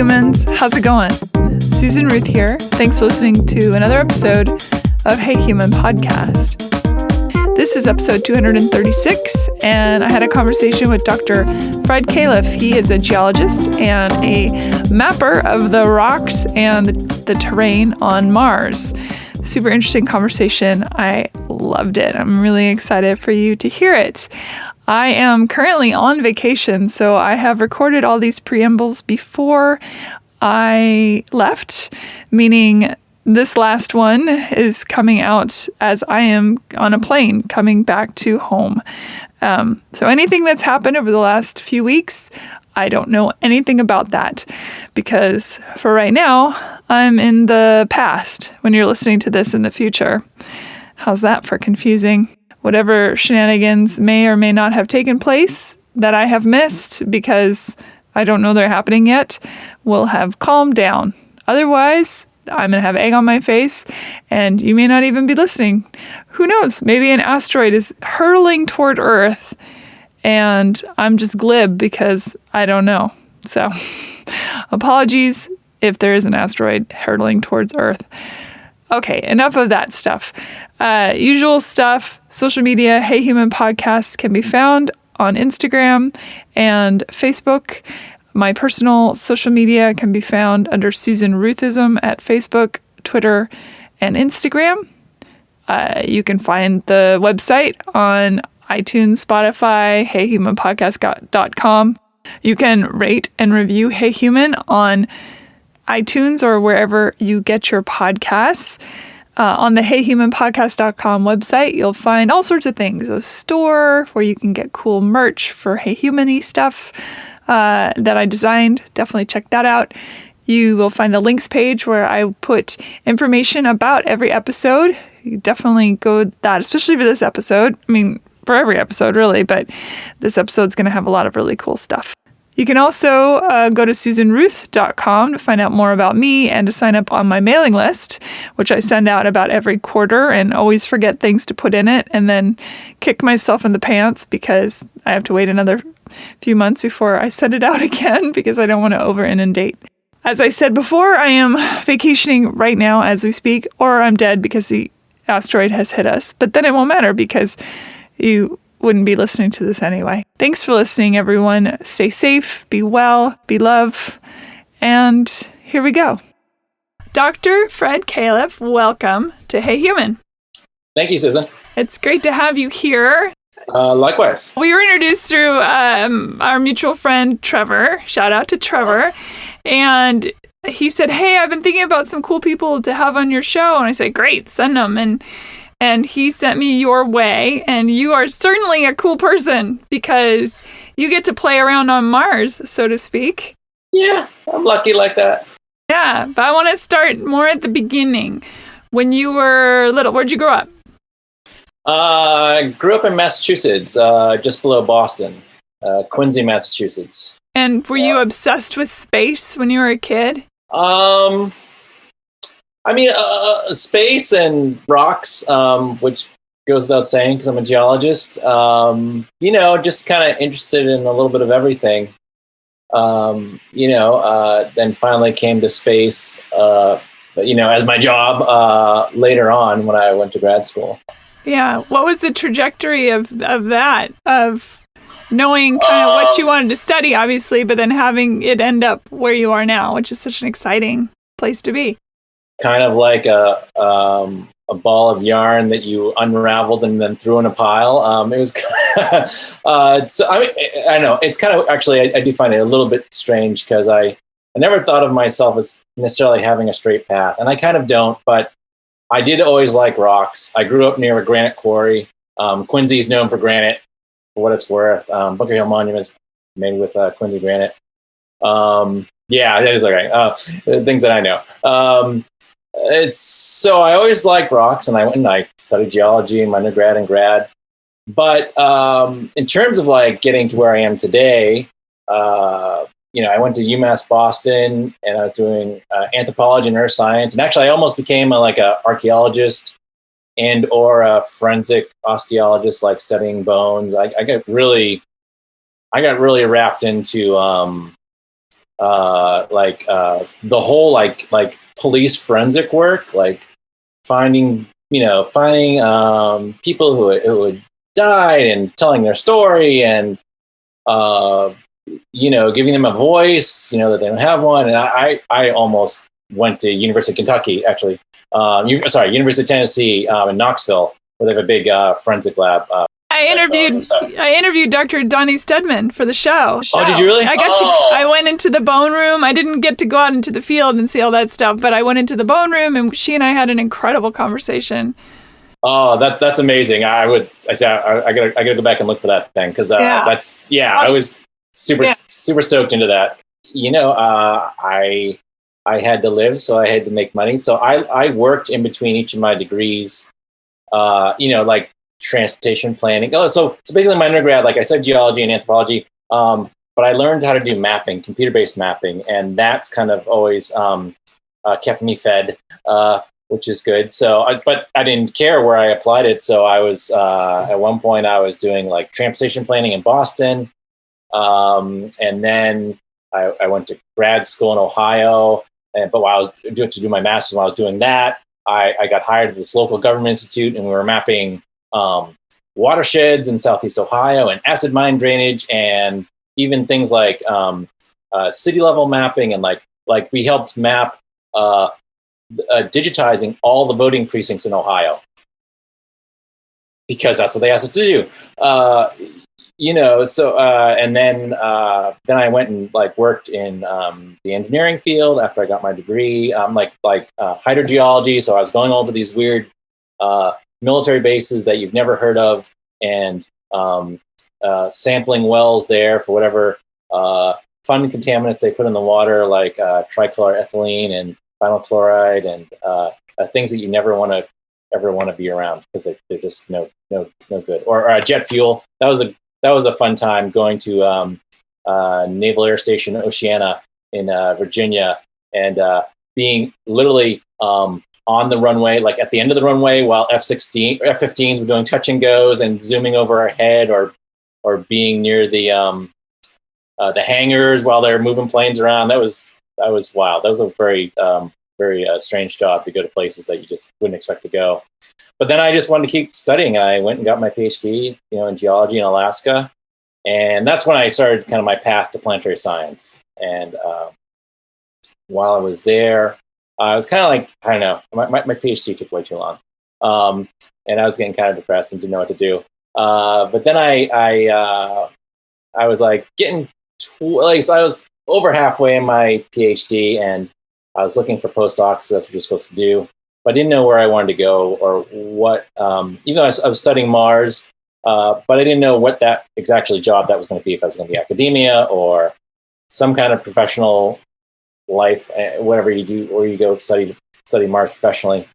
humans, how's it going? Susan Ruth here. Thanks for listening to another episode of Hey Human Podcast. This is episode 236, and I had a conversation with Dr. Fred Calef. He is a geologist and a mapper of the rocks and the terrain on Mars. Super interesting conversation. I loved it. I'm really excited for you to hear it. I am currently on vacation, so I have recorded all these preambles before I left, meaning this last one is coming out as I am on a plane coming back to home. So anything that's happened over the last few weeks, I don't know anything about that because for right now, I'm in the past when you're listening to this in the future. How's that for confusing? Whatever shenanigans may or may not have taken place that I have missed because I don't know they're happening yet will have calmed down. Otherwise, I'm going to have egg on my face and you may not even be listening. Who knows? Maybe an asteroid is hurtling toward Earth and I'm just glib because I don't know. So apologies if there is an asteroid hurtling towards Earth. Okay, enough of that stuff. Usual stuff, social media, Hey Human Podcasts can be found on Instagram and Facebook. My personal social media can be found under Susan Ruthism at Facebook, Twitter, and Instagram. You can find the website on iTunes, Spotify, heyhumanpodcast.com. You can rate and review Hey Human on iTunes or wherever you get your podcasts. On the heyhumanpodcast.com website, you'll find all sorts of things. A store where you can get cool merch for Hey Human-y stuff that I designed. Definitely check that out. You will find the links page where I put information about every episode. You definitely go with that, especially for this episode. I mean, for every episode, really, but this episode's going to have a lot of really cool stuff. You can also go to susanruth.com to find out more about me and to sign up on my mailing list, which I send out about every quarter and always forget things to put in it and then kick myself in the pants because I have to wait another few months before I send it out again because I don't want to over inundate. As I said before, I am vacationing right now as we speak, or I'm dead because the asteroid has hit us. But then it won't matter because you wouldn't be listening to this anyway. Thanks for listening, everyone. Stay safe, be well, be love, and here we go. Dr. Fred Calef, welcome to Hey Human. Thank you, Susan. It's great to have you here. Likewise. We were introduced through our mutual friend, Trevor. Shout out to Trevor. And he said, hey, I've been thinking about some cool people to have on your show. And I said, great, send them. And he sent me your way, and you are certainly a cool person because you get to play around on Mars, so to speak. Yeah, I'm lucky like that. Yeah, but I want to start more at the beginning. When you were little, where'd you grow up? I grew up in Massachusetts, just below Boston, Quincy, Massachusetts. And were you obsessed with space when you were a kid? I mean, space and rocks, which goes without saying because I'm a geologist, just kind of interested in a little bit of everything. Then finally came to space, as my job later on when I went to grad school. Yeah. What was the trajectory of that, of knowing kind of what you wanted to study, obviously, but then having it end up where you are now, which is such an exciting place to be? Kind of like a ball of yarn that you unraveled and then threw in a pile. It was so I know it's kind of actually I do find it a little bit strange because I never thought of myself as necessarily having a straight path, and I kind of don't. But I did always like rocks. I grew up near a granite quarry. Quincy is known for granite, for what it's worth. Bunker Hill Monument's made with Quincy granite. Yeah, that is okay. Things that I know. So I always liked rocks, and I went and I studied geology in my undergrad and grad. But in terms of like getting to where I am today, I went to UMass Boston, and I was doing anthropology and earth science. And actually, I almost became a archaeologist and or a forensic osteologist, like studying bones. I got really wrapped into the whole like police forensic work, like finding people who had died and telling their story and giving them a voice, that they don't have one. And I almost went to University of Kentucky, actually. University of Tennessee in Knoxville, where they have a big forensic lab. I interviewed Dr. Donnie Stedman for the show. Oh, did you really? I went into the bone room. I didn't get to go out into the field and see all that stuff, but I went into the bone room, and she and I had an incredible conversation. Oh, that's amazing. I gotta go back and look for that thing, because I was super stoked into that. I had to live, so I had to make money. So I worked in between each of my degrees, like transportation planning. So basically my undergrad, like I said, geology and anthropology, but I learned how to do mapping, computer-based mapping, and that's kind of always kept me fed, which is good. But I didn't care where I applied it. So I was, at one point I was doing like transportation planning in Boston. And then I went to grad school in Ohio. But while I was to do my master's, while I was doing that, I got hired at this local government institute, and we were mapping watersheds in Southeast Ohio and acid mine drainage, and even things like city level mapping, and like we helped map digitizing all the voting precincts in Ohio, because that's what they asked us to do. And then I went and like worked in the engineering field after I got my degree, like hydrogeology. So I was going over these weird military bases that you've never heard of, and sampling wells there for whatever fun contaminants they put in the water, like trichloroethylene and vinyl chloride, and things that you never want to be around, because they're just no good. Or jet fuel. That was a fun time, going to Naval Air Station Oceana in Virginia, and being literally on the runway, like at the end of the runway, while F-15s were doing touch and goes and zooming over our head, or being near the hangars while they're moving planes around. That was wild. That was a very strange job, to go to places that you just wouldn't expect to go. But then I just wanted to keep studying. I went and got my PhD, in geology in Alaska. And that's when I started kind of my path to planetary science. And while I was there, I was kind of like, I don't know, my PhD took way too long. And I was getting kind of depressed and didn't know what to do. But then I was like so I was over halfway in my PhD, and I was looking for postdocs. So that's what you're supposed to do. But I didn't know where I wanted to go, or what, even though I was studying Mars, but I didn't know what that exactly job that was going to be, if I was going to be academia or some kind of professional life, whatever you do, or you go study Mars professionally.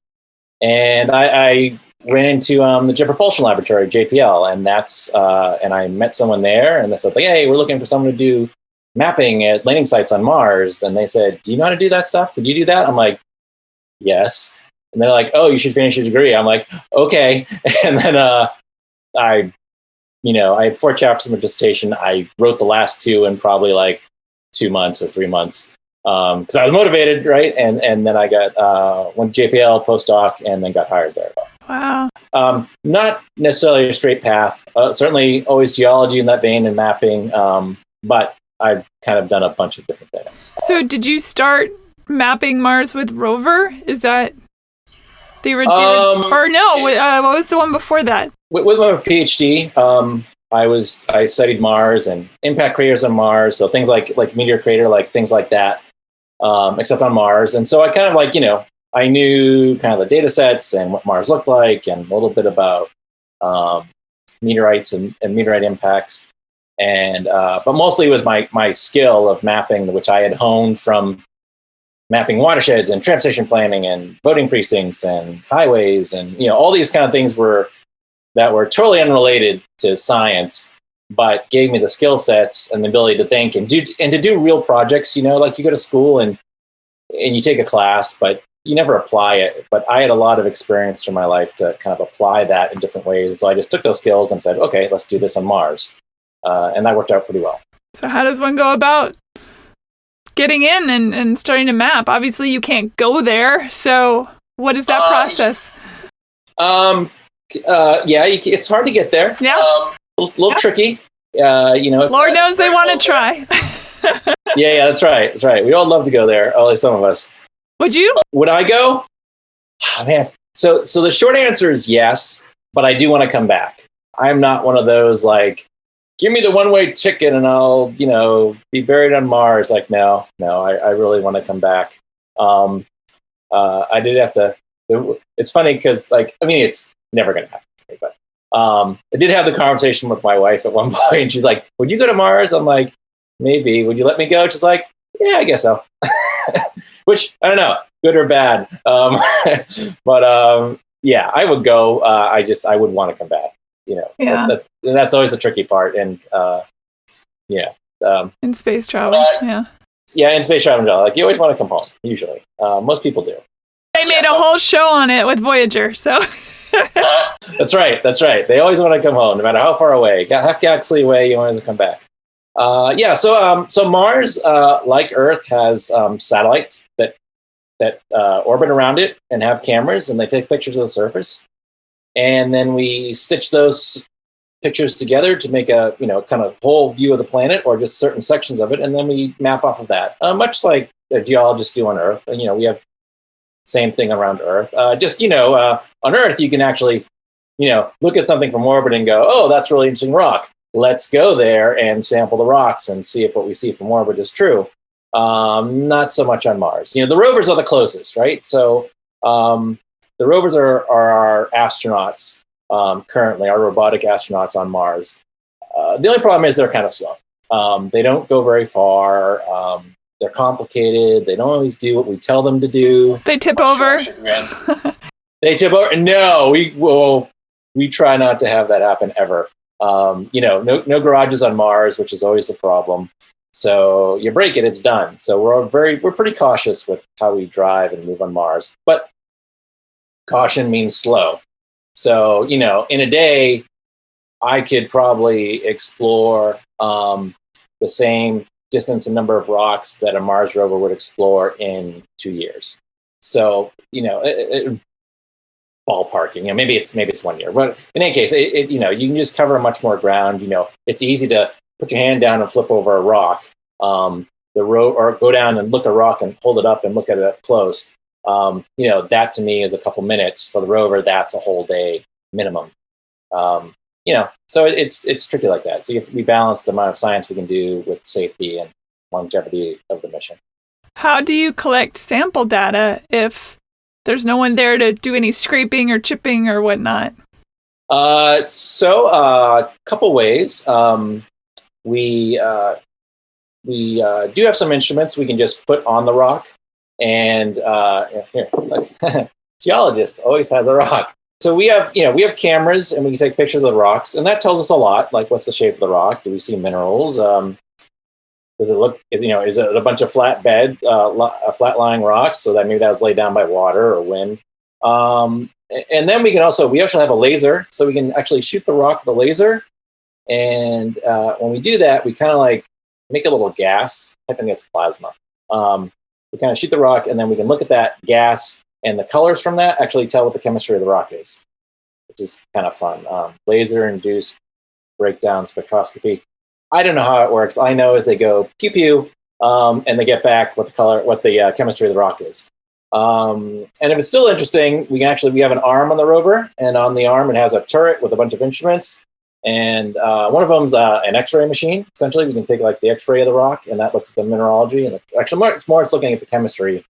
And I ran into the Jet Propulsion Laboratory, JPL, and and I met someone there, and they said, like, hey, we're looking for someone to do mapping at landing sites on Mars. And they said, do you know how to do that stuff? Could you do that? I'm like, yes. And they're like, oh, you should finish your degree. I'm like, okay. And then I had 4 chapters in my dissertation. I wrote the last 2 in probably like 2 months or 3 months, because I was motivated, right? And then I went to JPL postdoc, and then got hired there. Wow. Not necessarily a straight path. Certainly always geology in that vein and mapping, but I've kind of done a bunch of different things. So did you start mapping Mars with Rover? Is that the original? Or no, what was the one before that? With my PhD, I studied Mars and impact craters on Mars. So things like meteor crater, like things like that, except on Mars. And so I kind of I knew kind of the data sets and what Mars looked like, and a little bit about meteorites and meteorite impacts. And but mostly it was my skill of mapping, which I had honed from mapping watersheds and transportation planning and voting precincts and highways, and all these kind of things that were totally unrelated to science, but gave me the skill sets and the ability to think and to do real projects. Like you go to school and you take a class, but you never apply it. But I had a lot of experience from my life to kind of apply that in different ways. So I just took those skills and said, okay, let's do this on Mars. And that worked out pretty well. So how does one go about getting in and starting to map? Obviously, you can't go there. So what is that process? It's hard to get there. Yeah. A little tricky. Lord knows they want to try. Yeah, that's right. That's right. We all love to go there, at least some of us. Would you? Would I go? Oh, man. So the short answer is yes, but I do want to come back. I'm not one of those like, give me the one-way ticket and I'll, be buried on Mars. Like, no, I really want to come back. I did have to. It's funny because, it's never going to happen for me, but I did have the conversation with my wife at one point, and she's like, "Would you go to Mars?" I'm like, "Maybe." Would you let me go? She's like, "Yeah, I guess so." Which I don't know, good or bad. But yeah, I would go. I would want to come back. Yeah. That's always the tricky part, and in space travel, yeah. Yeah, in space travel, like you always want to come home. Usually, most people do. They made a whole show on it with Voyager, so. That's right. They always want to come home, no matter how far away. Half galaxy away, you want to come back. So Mars, like Earth, has satellites that orbit around it and have cameras, and they take pictures of the surface. And then we stitch those pictures together to make a kind of whole view of the planet, or just certain sections of it, and then we map off of that, much like geologists do on Earth. And we have same thing around Earth. On Earth, you can actually, look at something from orbit and go, oh, that's really interesting rock. Let's go there and sample the rocks and see if what we see from orbit is true. Not so much on Mars. The rovers are the closest, right? So the rovers are our astronauts currently, our robotic astronauts on Mars. The only problem is they're kind of slow. They don't go very far. They're complicated. They don't always do what we tell them to do. They tip over. They tip over. No, we try not to have that happen ever. No garages on Mars, which is always the problem. So you break it, it's done. So we're pretty cautious with how we drive and move on Mars. But caution means slow. So in a day, I could probably explore the same distance and number of rocks that a Mars rover would explore in 2 years. So, ballparking, maybe it's 1 year, but in any case, you can just cover much more ground. It's easy to put your hand down and flip over a rock, or go down and look at a rock and hold it up and look at it up close. That to me is a couple minutes. For the rover, that's a whole day minimum. So it's tricky like that. So we balance the amount of science we can do with safety and longevity of the mission. How do you collect sample data if there's no one there to do any scraping or chipping or whatnot? A couple ways. We do have some instruments we can just put on the rock, and geologist always has a rock. So we have cameras, and we can take pictures of the rocks, and that tells us a lot. Like, what's the shape of the rock? Do we see minerals? Does it look? Is it a bunch of flat lying rocks? So that maybe that was laid down by water or wind. And then we actually have a laser, so we can actually shoot the rock with a laser. And when we do that, we kind of like make a little gas. I think it's plasma. We kind of shoot the rock, and then we can look at that gas. And the colors from that actually tell what the chemistry of the rock is, which is kind of fun. Laser-induced breakdown spectroscopy. I don't know how it works. All I know is they go pew pew, and they get back what the chemistry of the rock is. And if it's still interesting, we have an arm on the rover, and on the arm it has a turret with a bunch of instruments. And one of them's an X-ray machine. Essentially, we can take like the X-ray of the rock, and that looks at the mineralogy. And it's looking at the chemistry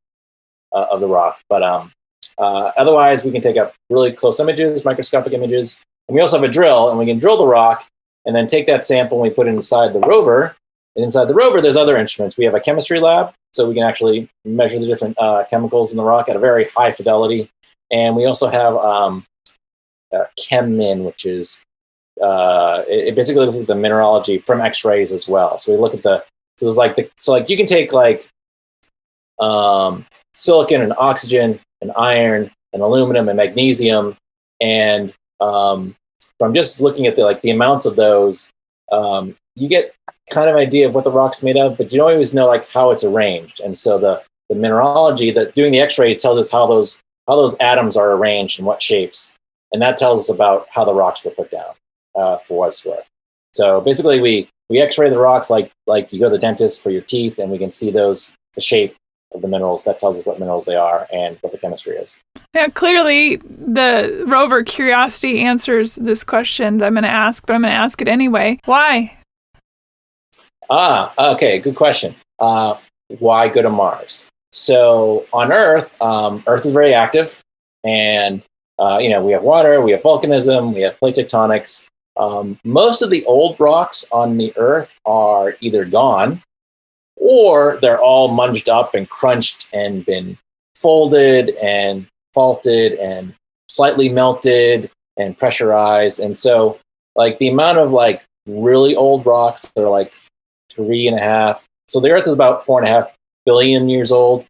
of the rock. But otherwise, we can take up really close images, microscopic images. And we also have a drill, and we can drill the rock and then take that sample and we put it inside the rover. And inside the rover, there's other instruments. We have a chemistry lab, so we can actually measure the different chemicals in the rock at a very high fidelity. And we also have ChemMin, which is it basically looks at the mineralogy from X-rays as well. So we look at you can take like silicon and oxygen and iron and aluminum and magnesium, and from just looking at the amounts of those, you get kind of idea of what the rock's made of, but you don't always know like how it's arranged. And so the mineralogy, that doing the X-ray tells us how those atoms are arranged and what shapes, and that tells us about how the rocks were put down, for what it's worth. So basically, we X-ray the rocks like you go to the dentist for your teeth, and we can see the shape of the minerals. That tells us what minerals they are and what the chemistry is. Now, clearly, the rover Curiosity answers this question that I'm going to ask, but I'm going to ask it anyway. Why? Okay, good question. Why go to Mars? So on Earth, Earth is very active, and we have water, we have volcanism, we have plate tectonics. Most of the old rocks on the Earth are either gone, or they're all munged up and crunched and been folded and faulted and slightly melted and pressurized. And so, like, the amount of like really old rocks that are like 3.5. So the Earth is about 4.5 billion years old.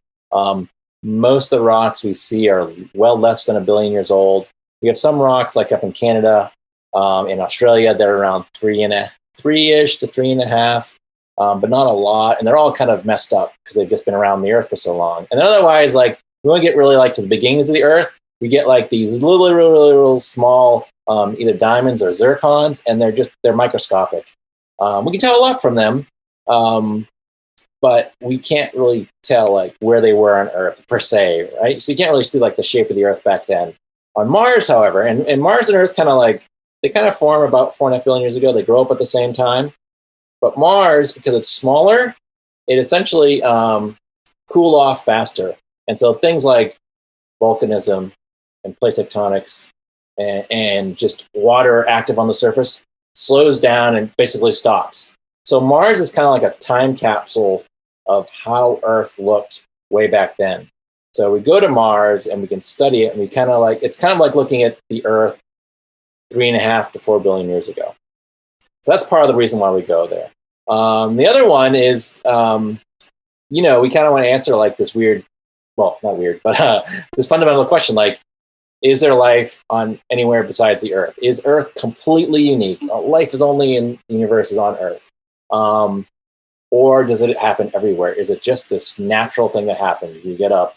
Most of the rocks we see are well less than 1 billion years old. We have some rocks like up in Canada, in Australia, they're around 3-ish to 3.5, but not a lot. And they're all kind of messed up because they've just been around the Earth for so long. And otherwise, like, we want to get really like to the beginnings of the Earth. We get like these really small, either diamonds or zircons, and they're microscopic. We can tell a lot from them. But we can't really tell like where they were on Earth per se, right? So you can't really see like the shape of the Earth back then. On Mars, however, and Mars and Earth kind of form about 4.5 billion years ago. They grow up at the same time. But Mars, because it's smaller, it essentially cool off faster. And so things like volcanism and plate tectonics and just water active on the surface slows down and basically stops. So Mars is kind of like a time capsule of how Earth looked way back then. So we go to Mars and we can study it, and it's kind of like looking at the Earth 3.5 to 4 billion years ago. So that's part of the reason why we go there. The other one is, we kind of want to answer like this weird, well, not weird, but this fundamental question, like, is there life on anywhere besides the Earth? Is Earth completely unique? Life is only in the universe is on Earth. Or does it happen everywhere? Is it just this natural thing that happens? You get a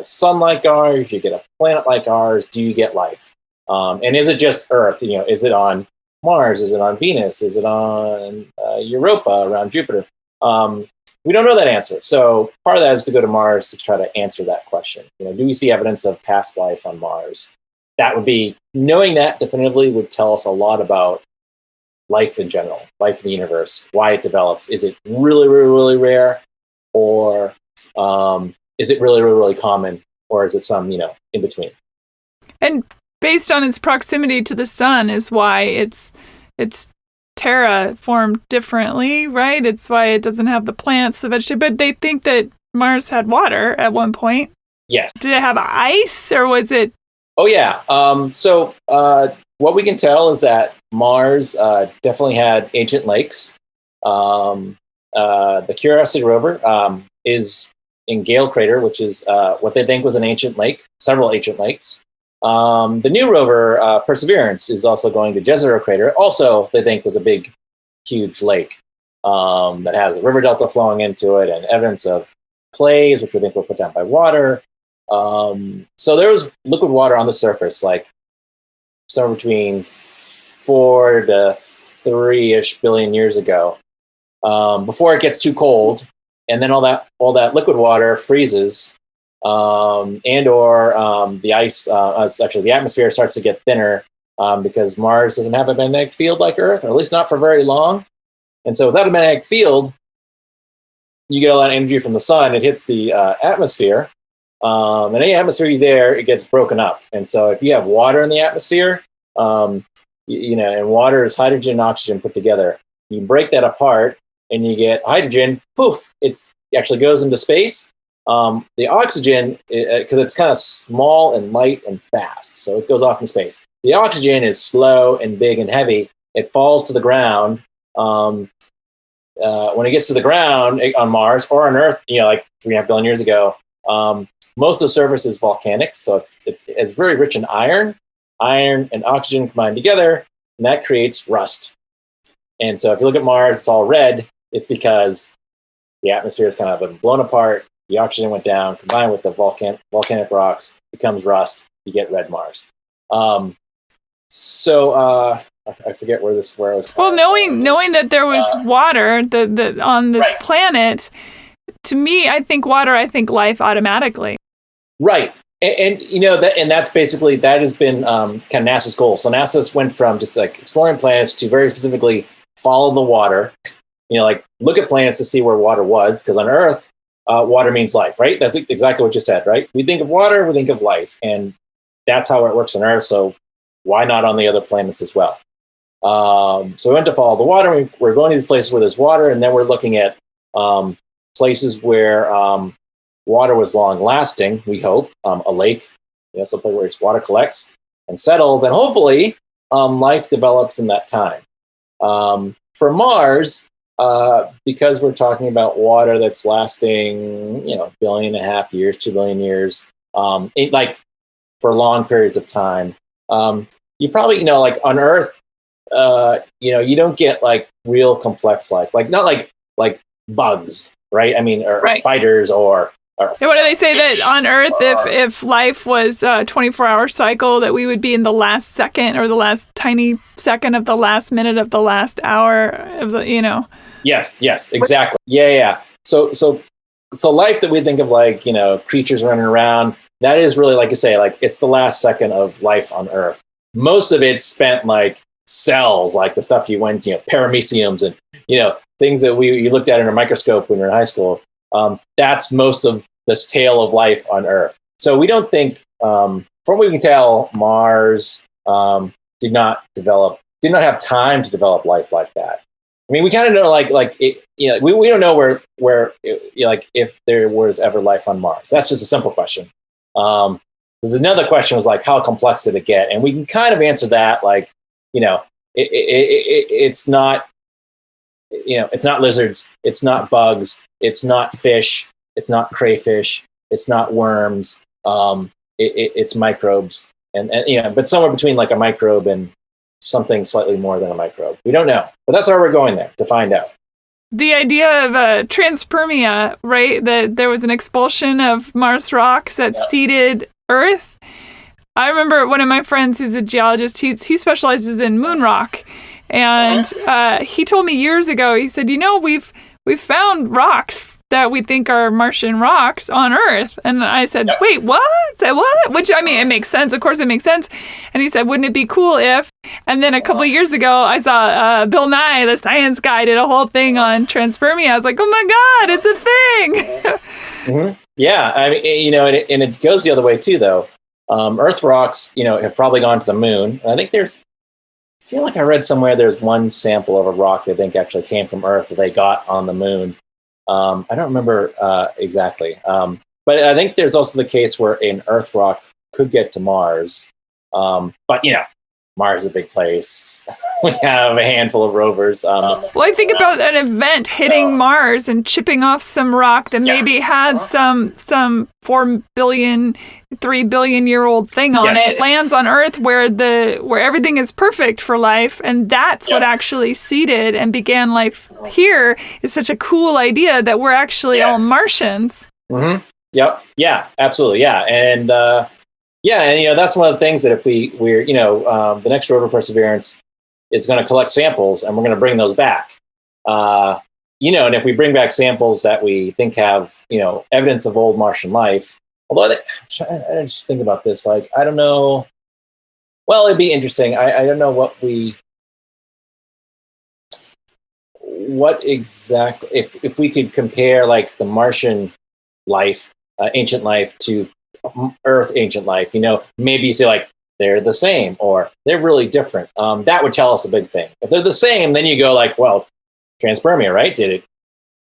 sun like ours, you get a planet like ours, do you get life? And is it just Earth? Is it on Mars? Is it on Venus? Is it on Europa around Jupiter? We don't know that answer. So part of that is to go to Mars to try to answer that question. Do we see evidence of past life on Mars? Knowing that definitively would tell us a lot about life in general, life in the universe, why it develops. Is it really, really, really rare? Or is it really, really, really common? Or is it some, in between? And based on its proximity to the sun is why it's terraformed differently, right? It's why it doesn't have the plants, the vegetables. But they think that Mars had water at one point. Yes. Did it have ice, or was it? Oh, yeah. So what we can tell is that Mars definitely had ancient lakes. The Curiosity Rover is in Gale Crater, which is what they think was an ancient lake, several ancient lakes. The new rover, Perseverance, is also going to Jezero Crater. Also, they think was a big, huge lake that has a river delta flowing into it and evidence of clays, which we think were put down by water. So there was liquid water on the surface, like somewhere between 4 to 3-ish billion years ago, before it gets too cold, and then all that liquid water freezes. The ice, actually the atmosphere starts to get thinner because Mars doesn't have a magnetic field like Earth, or at least not for very long. And so without a magnetic field, you get a lot of energy from the sun. It hits the atmosphere, and any atmosphere there, it gets broken up. And so if you have water in the atmosphere, and water is hydrogen and oxygen put together, you break that apart and you get hydrogen, poof, it actually goes into space. The oxygen, because it's kind of small and light and fast, so it goes off in space. The oxygen is slow and big and heavy. It falls to the ground. When it gets to the ground on Mars or on Earth, like 3.5 billion years ago, most of the surface is volcanic, so it's very rich in iron. Iron and oxygen combine together, and that creates rust. And so if you look at Mars, it's all red. It's because the atmosphere has kind of been blown apart. The oxygen went down, combined with the volcanic rocks, becomes rust. You get red Mars. I forget where I was. Well, knowing that there was water on this planet, to me, I think water, I think life automatically. Right. And that's basically, that has been kind of NASA's goal. So NASA went from just like exploring planets to very specifically follow the water, like look at planets to see where water was, because on Earth, water means life, right? That's exactly what you said, right? We think of water, we think of life, and that's how it works on Earth. So why not on the other planets as well? So we went to follow the water. We're going to these places where there's water, and then we're looking at places where water was long lasting, we hope, a lake, someplace where water collects and settles, and hopefully life develops in that time. For Mars, because we're talking about water that's lasting, 1.5 billion years, 2 billion years, for long periods of time, you probably, like on Earth, you don't get like real complex life, like not like bugs, right? I mean, or right. Spiders or what do they say that on Earth, if life was a 24-hour cycle, that we would be in the last second or the last tiny second of the last minute of the last hour of the, Yes, exactly. Yeah. So life that we think of like, creatures running around, that is really, like you say, like it's the last second of life on Earth. Most of it's spent like cells, like the stuff you went, parameciums and, things that you looked at in a microscope when you were in high school. That's most of this tail of life on Earth. So we don't think, from what we can tell, Mars did not have time to develop life like that. I mean, we kind of know, we don't know where if there was ever life on Mars. That's just a simple question. There's another question was like, how complex did it get? And we can kind of answer that, it's not. It's not lizards, it's not bugs, it's not fish, it's not crayfish, it's not worms, it's microbes, and but somewhere between like a microbe and something slightly more than a microbe. We don't know, but that's why we're going there, to find out. The idea of transpermia, right? That there was an expulsion of Mars rocks that seeded Earth. I remember one of my friends who's a geologist, he specializes in moon rock. And he told me years ago, he said, we've found rocks that we think are Martian rocks on Earth. And I said, wait, what? Said what? Which, I mean, it makes sense. Of course it makes sense. And he said, wouldn't it be cool if... And then a couple of years ago, I saw Bill Nye, the science guy, did a whole thing on transpermia. I was like, oh my God, it's a thing. Mm-hmm. Yeah, I mean, and it goes the other way too, though. Earth rocks, have probably gone to the moon. And I think I feel like I read somewhere there's one sample of a rock they think actually came from Earth that they got on the moon. I don't remember exactly. But I think there's also the case where an Earth rock could get to Mars. But, Mars is a big place. We have a handful of rovers. Well, I think about an event hitting Mars and chipping off some rock that maybe had some 4 billion, 3 billion year old thing on it, lands on Earth where everything is perfect for life, and that's what actually seeded and began life here. Is such a cool idea that we're actually all Martians. Mm-hmm. Yep. Yeah, absolutely. Yeah. And that's one of the things that if we're the next rover Perseverance is going to collect samples and we're going to bring those back. And if we bring back samples that we think have, evidence of old Martian life, although I just think about this, like, I don't know. Well, it'd be interesting. I don't know what exactly, if we could compare like the Martian life, ancient life to Earth ancient life, maybe you say like they're the same or they're really different. That would tell us a big thing. If they're the same, then you go like, well, transpermia, right?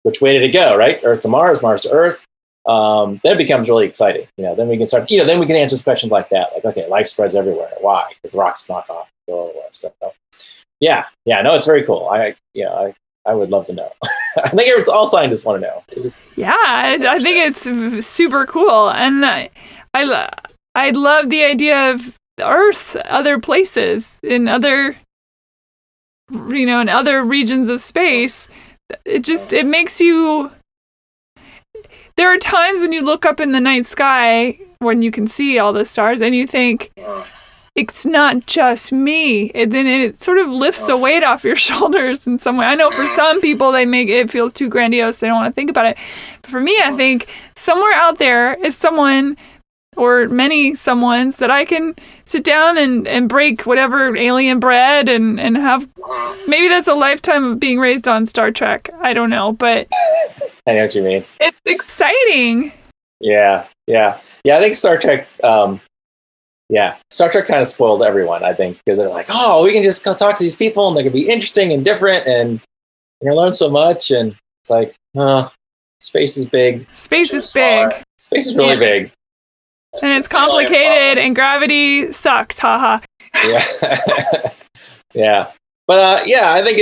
Which way did it go, right? Earth to Mars, Mars to Earth. Then it becomes really exciting. Then we can start, then we can answer questions like that. Like, okay, life spreads everywhere. Why? Because rocks knock off. So, no, it's very cool. I would love to know. I think all scientists want to know. I think it's super cool. And I love the idea of Earth's other places in other in other regions of space, it makes you. There are times when you look up in the night sky when you can see all the stars and you think, it's not just me. And then it sort of lifts the weight off your shoulders in some way. I know for some people, it feels too grandiose. They don't want to think about it. But for me, I think somewhere out there is someone or many someones that I can sit down and break whatever alien bread and have. Maybe that's a lifetime of being raised on Star Trek. I don't know, but I know what you mean. It's exciting. Yeah. I think Star Trek. Star Trek kind of spoiled everyone, I think, because they're like, oh, we can just go talk to these people, and they're gonna be interesting and different, and you're gonna learn so much. And it's like, space is big. Space is big. Space is really big. And it's complicated, and gravity sucks. Haha. Yeah. Yeah. But I think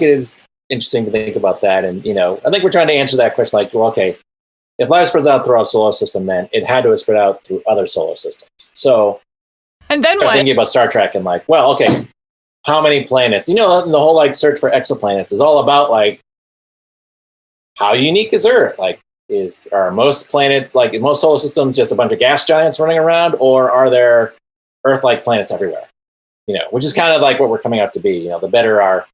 it is interesting to think about that. And I think we're trying to answer that question like, well, okay, if life spreads out through our solar system, then it had to have spread out through other solar systems. So and then what? Thinking about Star Trek and like, well, okay, how many planets? The whole like search for exoplanets is all about like how unique is Earth? Like, are most planets, like in most solar systems, just a bunch of gas giants running around, or are there Earth-like planets everywhere? Which is kind of like what we're coming out to be. The better our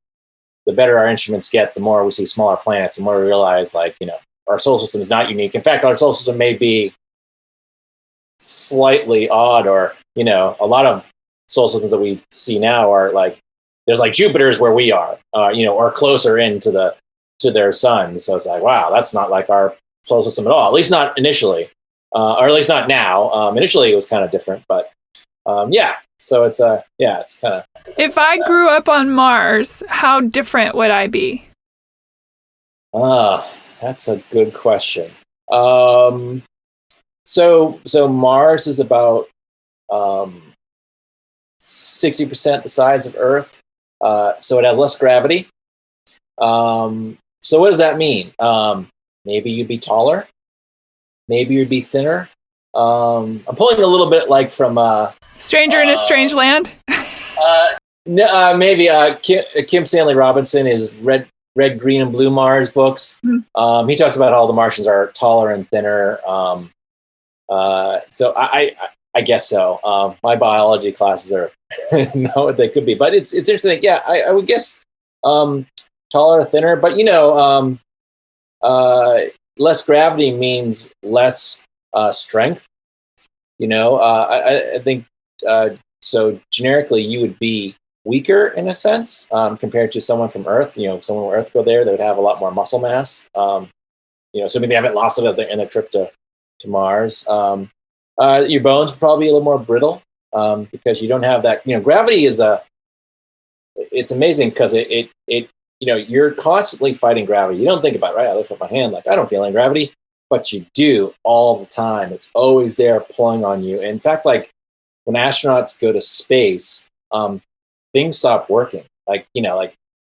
instruments get, the more we see smaller planets, the more we realize, like, our solar system is not unique. In fact, our solar system may be slightly odd, or a lot of solar systems that we see now are like there's like Jupiter's where we are, or closer into their sun. So it's like, wow, that's not like our solar system at all. At least not initially, or at least not now. Initially, it was kind of different, but So it's it's kind of. If I grew up on Mars, how different would I be? That's a good question. So Mars is about 60% the size of Earth. So it has less gravity. So what does that mean? Maybe you'd be taller. Maybe you'd be thinner. I'm pulling a little bit like from Stranger in a Strange Land. No, maybe Kim Stanley Robinson is Red, Green, and Blue Mars books. Mm-hmm. He talks about how the Martians are taller and thinner. So I guess so. My biology classes are know what they could be, but it's interesting. Yeah, I would guess taller or thinner, but less gravity means less strength. I think so. Generically, you would be weaker in a sense compared to someone from Earth. Someone from Earth go there, they would have a lot more muscle mass. Assuming they haven't lost it in a trip to Mars. Your bones would probably be a little more brittle because you don't have that. Gravity is it's amazing because it you're constantly fighting gravity. You don't think about it, right? I lift up my hand like I don't feel any gravity, but you do all the time. It's always there pulling on you. In fact, like when astronauts go to space, things stop working. Like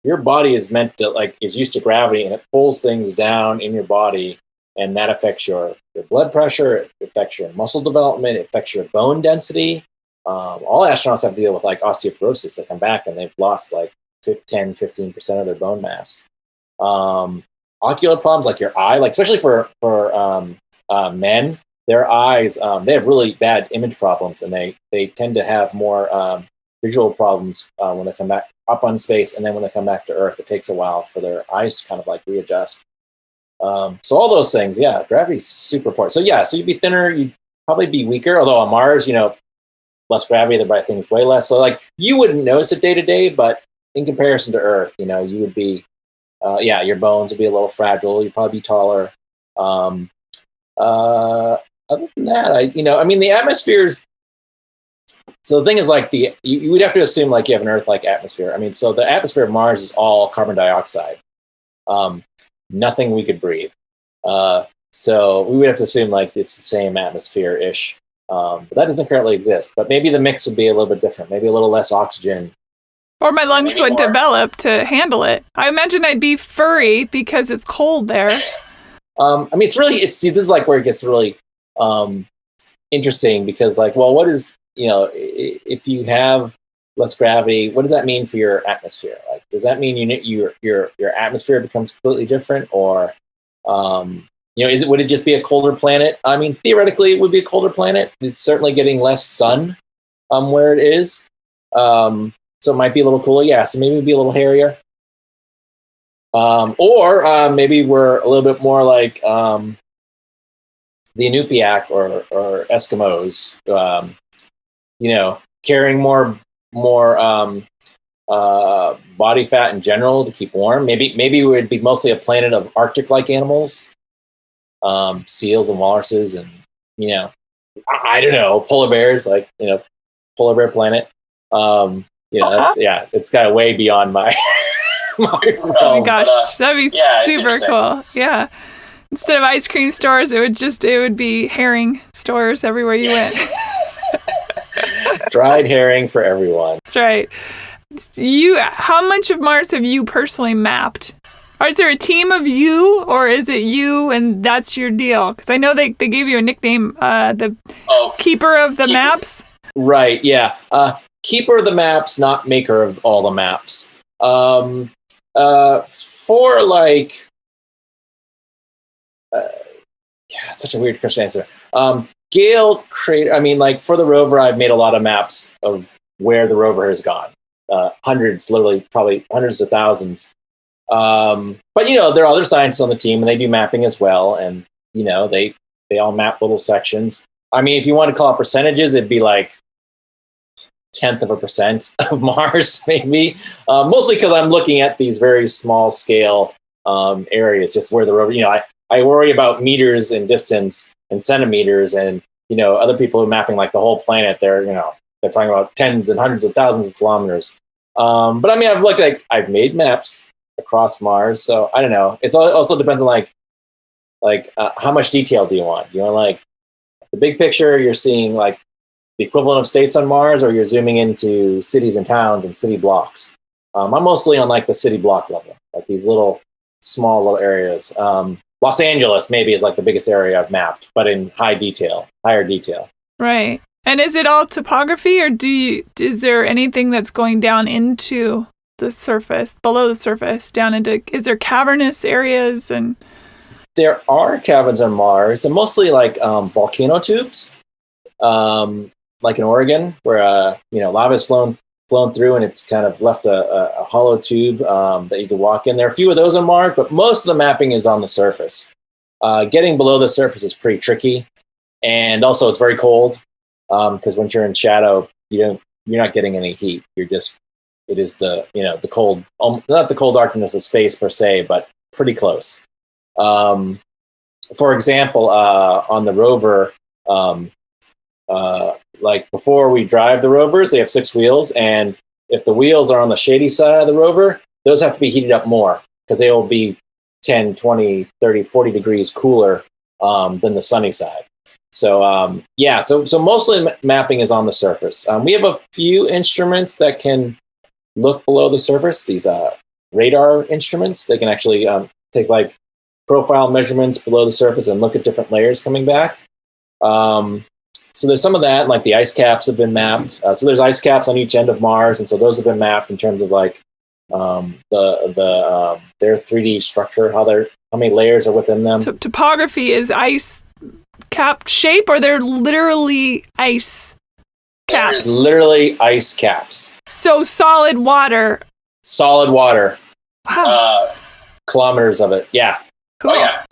your body is meant to is used to gravity, and it pulls things down in your body, and that affects your blood pressure. It affects your muscle development. It affects your bone density. All astronauts have to deal with like osteoporosis. They come back and they've lost like 10-15% of their bone mass. Ocular problems like your eye, like especially for men, their eyes, they have really bad image problems, and they tend to have more visual problems when they come back up on space, and then when they come back to Earth, it takes a while for their eyes to kind of like readjust. So all those things, yeah, gravity's super important. So you'd be thinner, you'd probably be weaker, although on Mars, less gravity, they buy things way less. So like you wouldn't notice it day to day, but in comparison to Earth, you would be, your bones would be a little fragile. You'd probably be taller. Other than that, the atmosphere is. So the thing is, like you would have to assume like you have an Earth-like atmosphere. So the atmosphere of Mars is all carbon dioxide. Nothing we could breathe. So we would have to assume like it's the same atmosphere-ish. But that doesn't currently exist. But maybe the mix would be a little bit different. Maybe a little less oxygen. Or my lungs would develop to handle it. I imagine I'd be furry because it's cold there. This is like where it gets really interesting because like, well, what is, if you have less gravity. What does that mean for your atmosphere? Like, does that mean your atmosphere becomes completely different, or would it just be a colder planet? I mean, theoretically, it would be a colder planet. It's certainly getting less sun where it is, so it might be a little cooler. Yeah, so maybe it'd be a little hairier, or maybe we're a little bit more like the Inupiaq or Eskimos. Carrying more body fat in general to keep warm. Maybe it would be mostly a planet of Arctic-like animals, seals and walruses, and I don't know, polar bears, like polar bear planet. It's kind of way beyond my my realm. Oh my gosh, that'd be super cool. Yeah. Instead of ice cream stores, it would be herring stores everywhere you went. Dried herring for everyone. That's right. How much of Mars have you personally mapped? Or is there a team of you, or is it you and that's your deal? Because I know they gave you a nickname, the keeper of the maps. Right, yeah. Keeper of the maps, not maker of all the maps. For like... such a weird question to answer. Gail created, for the rover, I've made a lot of maps of where the rover has gone. Hundreds, literally, probably hundreds of thousands. But, there are other scientists on the team, and they do mapping as well. And, they all map little sections. If you want to call it percentages, it'd be like 0.1% of Mars, maybe. Mostly because I'm looking at these very small scale areas, just where the rover, I worry about meters in distance and centimeters, and other people who are mapping like the whole planet, they're talking about tens and hundreds of thousands of kilometers. But I've made maps across Mars, so I don't know. It also depends on how much detail do you want? You want like the big picture, you're seeing like the equivalent of states on Mars, or you're zooming into cities and towns and city blocks. I'm mostly on like the city block level, like these small little areas. Los Angeles maybe is like the biggest area I've mapped, but in higher detail. Right. And is it all topography, or is there anything that's going down into the surface, below the surface, is there cavernous areas? And there are caverns on Mars, and mostly like volcano tubes, like in Oregon, where lava has flown through, and it's kind of left a hollow tube that you can walk in. There are a few of those on Mars, but most of the mapping is on the surface. Getting below the surface is pretty tricky, and also it's very cold because once you're in shadow, you're not getting any heat. It is the cold, not the cold darkness of space per se, but pretty close. For example, on the rover, like before we drive the rovers, they have 6 wheels, and if the wheels are on the shady side of the rover, those have to be heated up more because they will be 10, 20, 30, 40 degrees cooler than the sunny side. So so mostly mapping is on the surface. We have a few instruments that can look below the surface. These radar instruments, they can actually take like profile measurements below the surface and look at different layers coming back. So there's some of that, like the ice caps have been mapped. So there's ice caps on each end of Mars, and so those have been mapped in terms of like their 3D structure, how many layers are within them. Topography is ice cap shape, or they're literally ice caps? There's literally ice caps. So solid water. Solid water. Wow. Kilometers of it. Yeah. Cool. Oh, yeah.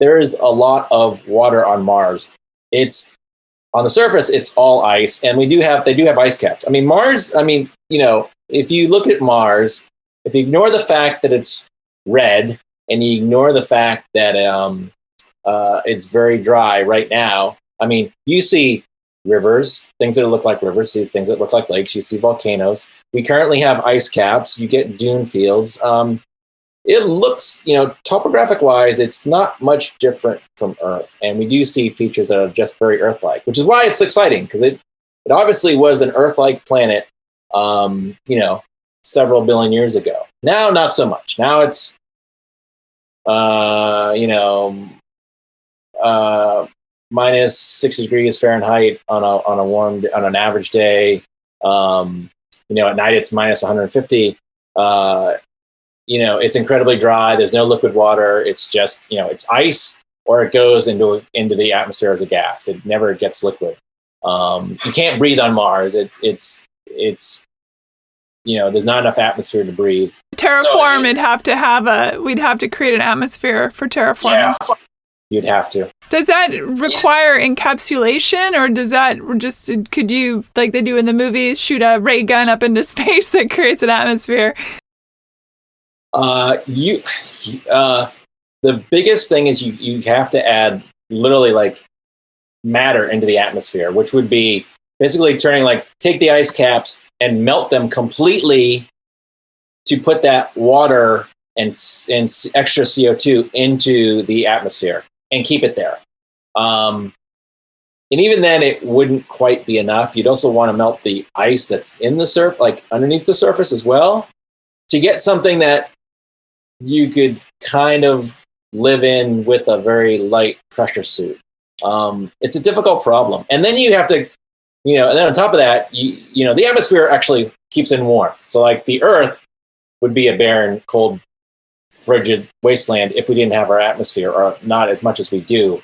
There is a lot of water on Mars. It's on the surface, it's all ice, and they do have ice caps. Mars, if you look at Mars, if you ignore the fact that it's red and you ignore the fact that it's very dry right now, you see rivers, things that look like rivers, see things that look like lakes, you see volcanoes. We currently have ice caps, you get dune fields. It looks, topographic wise, it's not much different from Earth. And we do see features that are just very Earth-like, which is why it's exciting, because it obviously was an Earth-like planet, several billion years ago. Now, not so much. Now it's, minus 6 degrees Fahrenheit on an average day. At night it's minus 150. It's incredibly dry. There's no liquid water. It's just, it's ice, or it goes into the atmosphere as a gas. It never gets liquid. You can't breathe on Mars. It's there's not enough atmosphere to breathe. Terraform, we'd have to create an atmosphere for terraforming. Yeah, you'd have to. Does that require encapsulation, or does that just, could you, like they do in the movies, shoot a ray gun up into space that creates an atmosphere? The biggest thing is you have to add literally like matter into the atmosphere, which would be basically take the ice caps and melt them completely to put that water and extra CO2 into the atmosphere and keep it there. And even then, it wouldn't quite be enough. You'd also want to melt the ice that's in the surface, like underneath the surface as well, to get something that you could kind of live in with a very light pressure suit. It's a difficult problem. And then you have to, and then on top of that, the atmosphere actually keeps in warmth. So like the Earth would be a barren, cold, frigid wasteland if we didn't have our atmosphere, or not as much as we do.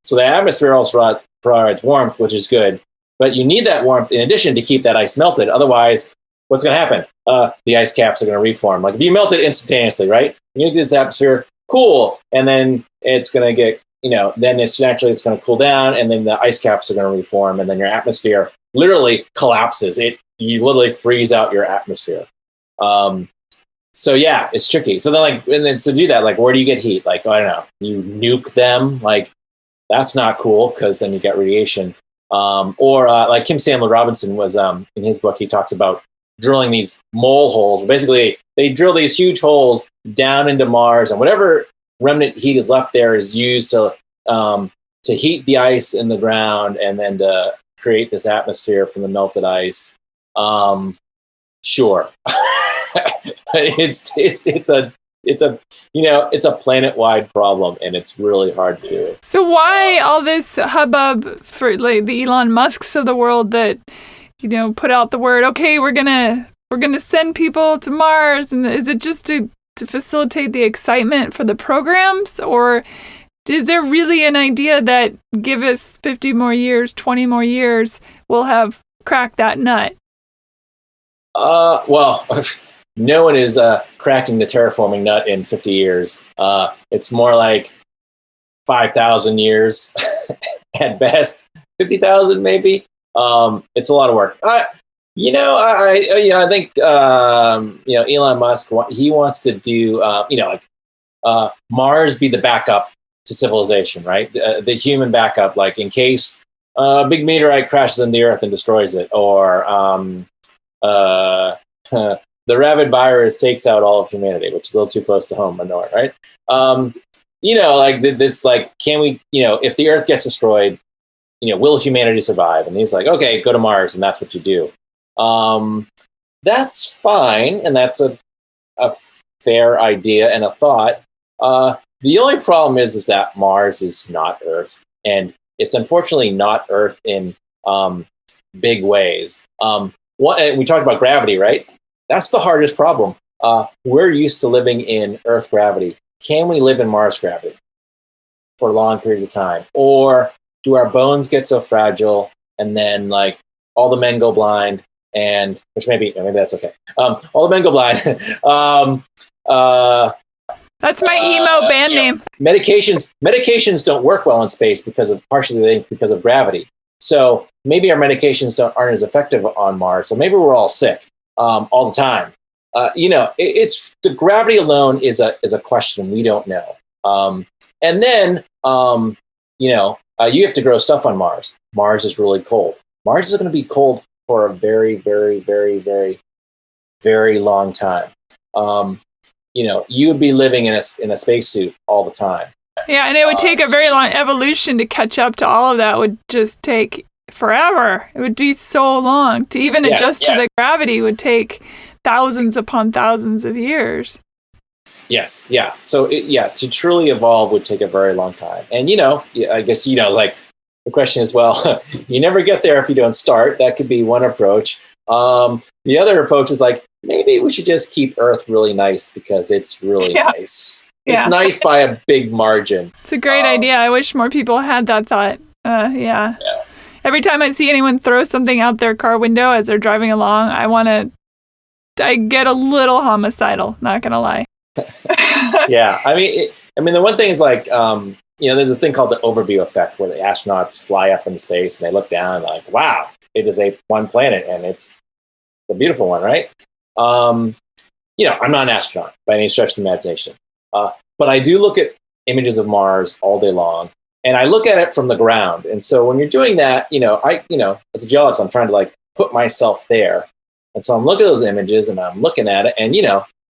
So the atmosphere also provides warmth, which is good. But you need that warmth in addition to keep that ice melted. Otherwise, what's going to happen? The ice caps are going to reform. Like if you melt it instantaneously, right? You get this atmosphere, cool, and then it's going to get, then it's going to cool down, and then the ice caps are going to reform, and then your atmosphere literally collapses. You literally freeze out your atmosphere. So yeah, it's tricky. So then to do that, like where do you get heat? Like, I don't know, you nuke them. Like that's not cool because then you get radiation. Or like Kim Stanley Robinson was in his book, he talks about drilling these mole holes. Basically, they drill these huge holes down into Mars, and whatever remnant heat is left there is used to heat the ice in the ground, and then to create this atmosphere from the melted ice. Sure, it's a planet-wide problem, and it's really hard to do. So why all this hubbub for like the Elon Musks of the world that put out the word, okay, we're gonna send people to Mars, and is it just to facilitate the excitement for the programs, or is there really an idea that give us 50 more years, 20 more years, we'll have cracked that nut? Well, no one is cracking the terraforming nut in 50 years. It's more like 5,000 years at best, 50,000 maybe. It's a lot of work. I think Elon Musk, he wants to do Mars be the backup to civilization, right? The human backup, like in case a big meteorite crashes into the Earth and destroys it, or the rabid virus takes out all of humanity, which is a little too close to home, I know, right? Can we, if the Earth gets destroyed, will humanity survive? And he's like, okay, go to Mars, and that's what you do. That's fine, and that's a fair idea and a thought. The only problem is that Mars is not Earth, and it's unfortunately not Earth in big ways. We talked about gravity, right? That's the hardest problem. We're used to living in Earth gravity. Can we live in Mars gravity for long periods of time? Or do our bones get so fragile, and then like all the men go blind, and which maybe that's okay. All the men go blind. That's my emo band name. Medications don't work well in space partially because of gravity. So maybe our medications aren't as effective on Mars. So maybe we're all sick all the time. It's the gravity alone is a question we don't know. And then you have to grow stuff on Mars. Mars is really cold. Mars is going to be cold for a very, very, very, very, very long time. You would be living in a spacesuit all the time. Yeah, and it would take a very long evolution to catch up to all of that. It would just take forever. It would be so long. To even adjust to the gravity would take thousands upon thousands of years. Yes, yeah. So, to truly evolve would take a very long time. And, I guess, like the question is, well, you never get there if you don't start. That could be one approach. The other approach is like, maybe we should just keep Earth really nice because it's really nice. It's nice by a big margin. It's a great idea. I wish more people had that thought. Yeah. Every time I see anyone throw something out their car window as they're driving along, I get a little homicidal, not going to lie. Yeah. I mean, the one thing is like, there's a thing called the overview effect where the astronauts fly up into space and they look down and like, wow, it is one planet and it's the beautiful one, right? I'm not an astronaut by any stretch of the imagination. But I do look at images of Mars all day long, and I look at it from the ground. And so when you're doing that, as a geologist, I'm trying to like put myself there. And so I'm looking at those images and I'm looking at it, and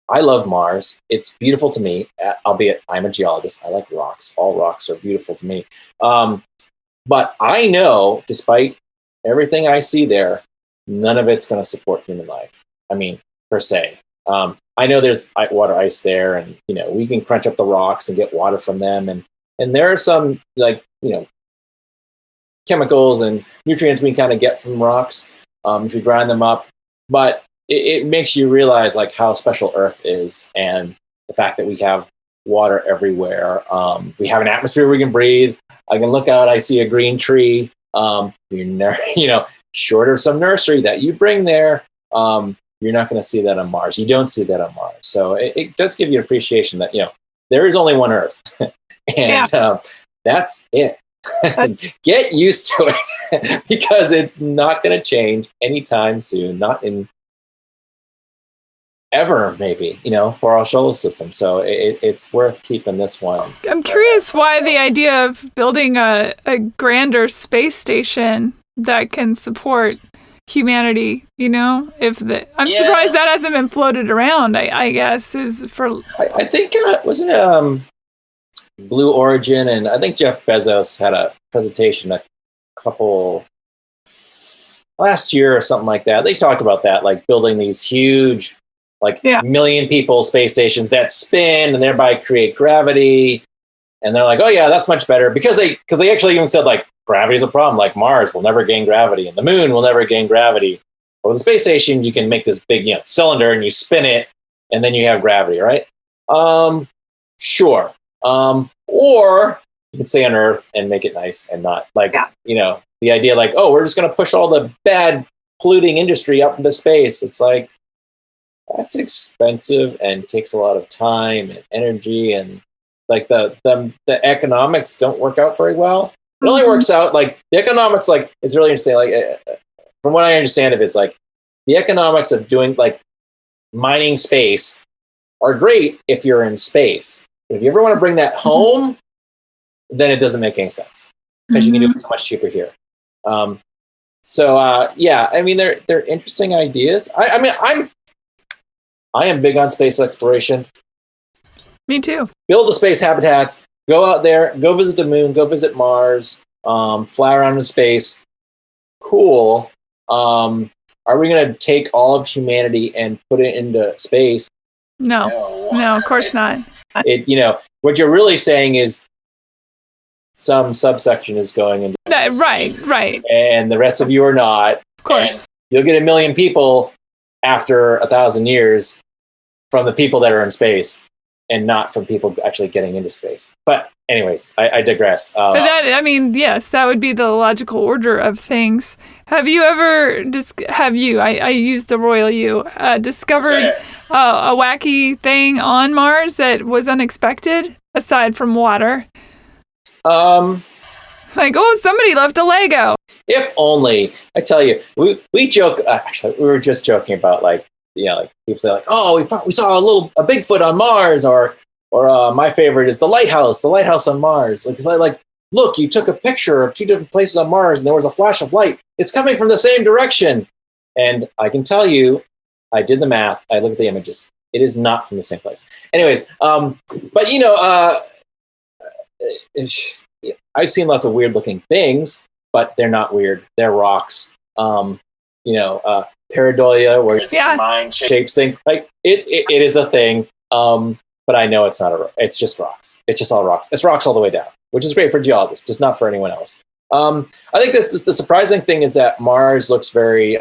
I love Mars. It's beautiful to me, albeit I'm a geologist. I like rocks. All rocks are beautiful to me. But I know, despite everything I see there, none of it's going to support human life. I mean, per se. I know there's water ice there, and we can crunch up the rocks and get water from them, and there are some chemicals and nutrients we can kind of get from rocks if you grind them up. But it makes you realize like how special Earth is, and the fact that we have water everywhere. We have an atmosphere we can breathe. I can look out, I see a green tree. Short of some nursery that you bring there. You're not going to see that on Mars. You don't see that on Mars. So it does give you an appreciation that, there is only one Earth. And that's it. Get used to it because it's not going to change anytime soon. Not in ever, maybe, for our solar system. So it's worth keeping this one. I'm curious why the idea of building a grander space station that can support humanity, I'm surprised that hasn't been floated around, I guess, is for... I think, wasn't Blue Origin, and I think Jeff Bezos had a presentation last year or something like that. They talked about that, like building these huge, million people space stations that spin and thereby create gravity. And they're like, oh yeah, that's much better, because they actually even said like, gravity is a problem. Like Mars will never gain gravity, and the moon will never gain gravity. Or the space station, you can make this big, cylinder and you spin it, and then you have gravity, right? Sure. Or you can stay on Earth and make it nice and not like, the idea like, oh, we're just going to push all the bad polluting industry up into space. It's like, that's expensive and takes a lot of time and energy, and like the economics don't work out very well. It only works out like the economics, like it's really interesting. Like from what I understand of it, it's like the economics of doing like mining space are great if you're in space. But if you ever want to bring that home, then it doesn't make any sense because you can do it so much cheaper here. I mean, they're interesting ideas. I am big on space exploration. Me too. Build the space habitats. Go out there, go visit the moon, go visit Mars, fly around in space. Cool. Are we going to take all of humanity and put it into space? No, of course not. What you're really saying is some subsection is going into space. Right. And the rest of you are not. Of course. You'll get 1 million people after 1,000 years from the people that are in space, and not from people actually getting into space. But anyways, I digress. Yes, that would be the logical order of things. Have you ever, I use the royal you, discovered a wacky thing on Mars that was unexpected, aside from water? Like, somebody left a Lego. If only. I tell you, we joke, actually, we were just joking about like people say like, oh, we saw a Bigfoot on Mars, or my favorite is the lighthouse on Mars. Like, look, you took a picture of 2 different places on Mars and there was a flash of light. It's coming from the same direction. And I can tell you, I did the math. I looked at the images. It is not from the same place. Anyways, I've seen lots of weird looking things, but they're not weird. They're rocks. Pareidolia, where mind shapes things. Like it is a thing. But I know it's not it's just rocks. It's just all rocks. It's rocks all the way down, which is great for geologists, just not for anyone else. I think the surprising thing is that Mars looks very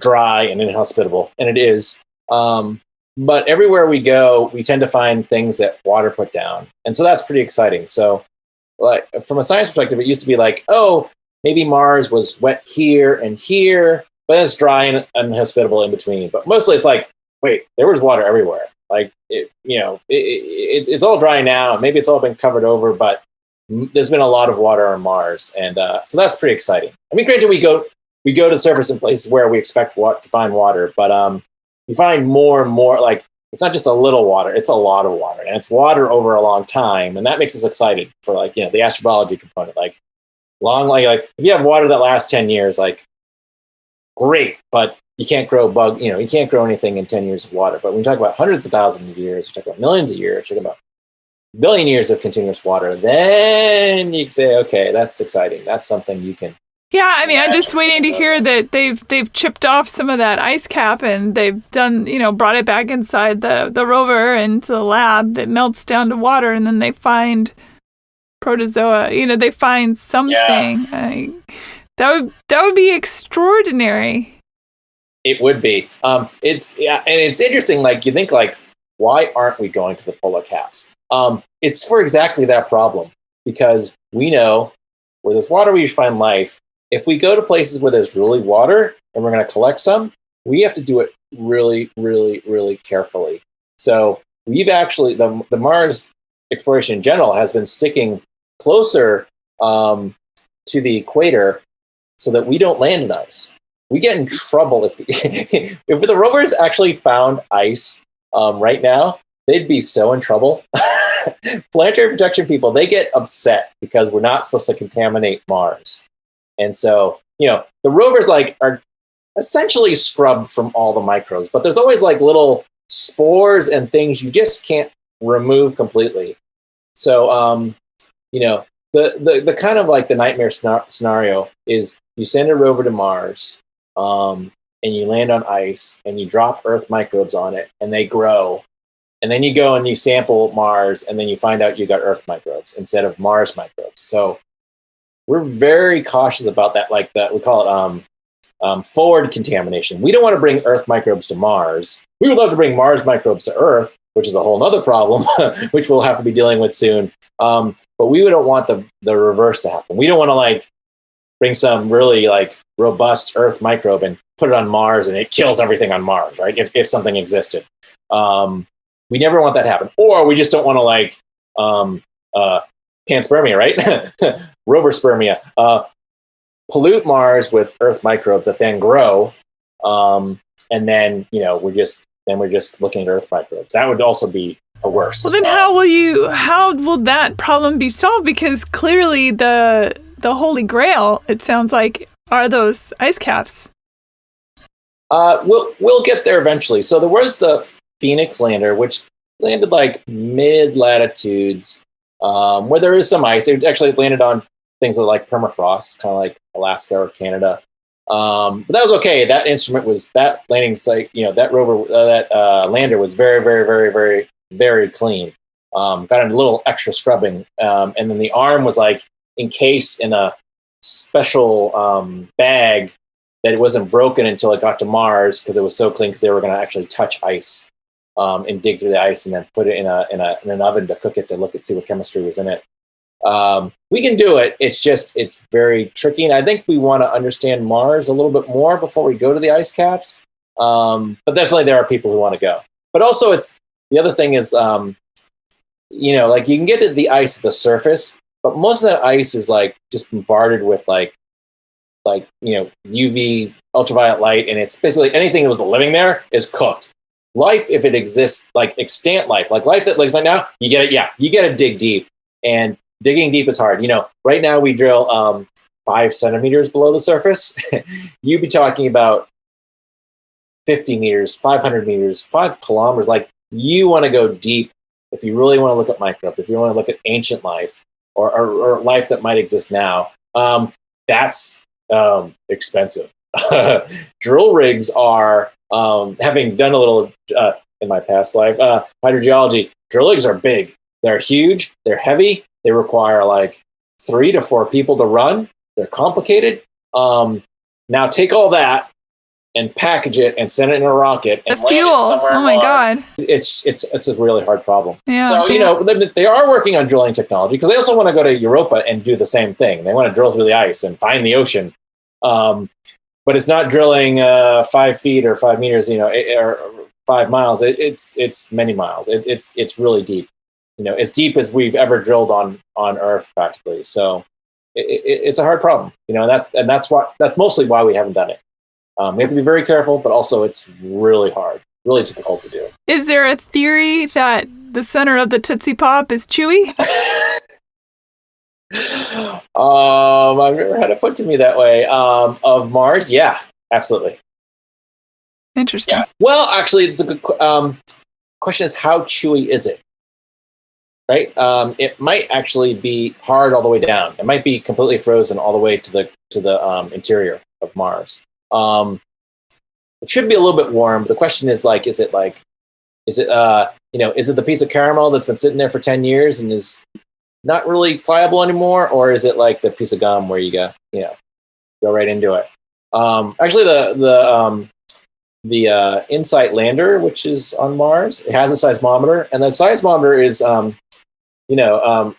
dry and inhospitable, and it is. But everywhere we go, we tend to find things that water put down, and so that's pretty exciting. So, like from a science perspective, it used to be like, oh, maybe Mars was wet here and here, but then it's dry and inhospitable in between. But mostly, it's like, wait, there was water everywhere. Like it's all dry now. Maybe it's all been covered over, but there's been a lot of water on Mars, and so that's pretty exciting. I mean, granted, we go to the surface in places where we expect to find water, but you find more and more. Like it's not just a little water; it's a lot of water, and it's water over a long time, and that makes us excited for the astrobiology component. Like if you have water that lasts 10 years, like great, but you can't grow you can't grow anything in 10 years of water. But when we talk about hundreds of thousands of years, we talk about millions of years, we talk about billion years of continuous water, then you can say, okay, that's exciting. That's something you can. Yeah, I mean, I'm just waiting to hear that they've chipped off some of that ice cap and they've done, brought it back inside the rover into the lab that melts down to water, and then they find protozoa. They find something. Yeah. That would be extraordinary. It would be. It's interesting. Like you think, like, why aren't we going to the polar caps? It's for exactly that problem, because we know where there's water, we find life. If we go to places where there's really water and we're going to collect some, we have to do it really, really, really carefully. So we've actually, the Mars exploration in general has been sticking closer to the equator so that we don't land in ice. We get in trouble if the rovers actually found ice right now, they'd be so in trouble. Planetary protection people, they get upset because we're not supposed to contaminate Mars. And so, the rovers are essentially scrubbed from all the microbes, but there's always like little spores and things you just can't remove completely. So, the kind of like the nightmare scenario is you send a rover to Mars, and you land on ice and you drop Earth microbes on it and they grow. And then you go and you sample Mars and then you find out you got Earth microbes instead of Mars microbes. So we're very cautious about that. Like that, we call it forward contamination. We don't want to bring Earth microbes to Mars. We would love to bring Mars microbes to Earth, which is a whole other problem, which we'll have to be dealing with soon. But we don't want the reverse to happen. We don't want to bring some really robust Earth microbe and put it on Mars and it kills everything on Mars, right? If something existed. We never want that to happen. Or we just don't want to panspermia, right? Rover spermia. Pollute Mars with Earth microbes that then grow. And then, we're just looking at Earth microbes. That would also be a worse. Well, then how will that problem be solved? Because clearly the Holy Grail, it sounds like, are those ice caps. We'll get there eventually. So there was the Phoenix lander, which landed mid latitudes, where there is some ice. It actually landed on things like permafrost, kind of like Alaska or Canada. But that was okay. That landing site, that rover, that lander was very, very, very, very, very clean. Got a little extra scrubbing. And then the arm was encased in a special bag that it wasn't broken until it got to Mars because it was so clean because they were going to actually touch ice and dig through the ice and then put it in an oven to cook it to see what chemistry was in it. We can do it. It's very tricky. And I think we want to understand Mars a little bit more before we go to the ice caps. But definitely there are people who want to go. But also the other thing is, you can get to the ice at the surface, but most of that ice is just bombarded with UV ultraviolet light. And it's basically anything that was living there is cooked. Life, if it exists, extant life, life that lives now, you get it. Yeah, you got to dig deep, and digging deep is hard. Right now we drill 5 centimeters below the surface. You'd be talking about 50 meters, 500 meters, 5 kilometers. You want to go deep if you really want to look at microbes, if you want to look at ancient life or life that might exist now. That's expensive. Drill rigs are, having done a little in my past life, hydrogeology, drill rigs are big. They're huge. They're heavy. They require 3 to 4 people to run. They're complicated. Now take all that and package it and send it in a rocket and The land fuel. it somewhere Oh my on Mars. God. It's a really hard problem. Yeah. So, they are working on drilling technology because they also want to go to Europa and do the same thing. They want to drill through the ice and find the ocean. But it's not drilling 5 feet or 5 meters, or 5 miles. It's many miles. It's really deep. As deep as we've ever drilled on Earth, practically. So it's a hard problem. That's mostly why we haven't done it. We have to be very careful, but also it's really hard, really difficult to do. Is there a theory that the center of the Tootsie Pop is Chewy? I've never had it put to me that way. Of Mars, yeah, absolutely. Interesting. Yeah. Well, actually, it's a good question. Is how chewy is it? Right. It might actually be hard all the way down. It might be completely frozen all the way to the interior of Mars. It should be a little bit warm. But the question is is it the piece of caramel that's been sitting there for 10 years and is not really pliable anymore, or is it like the piece of gum where you go right into it? Actually, the InSight lander, which is on Mars, it has a seismometer, and the seismometer is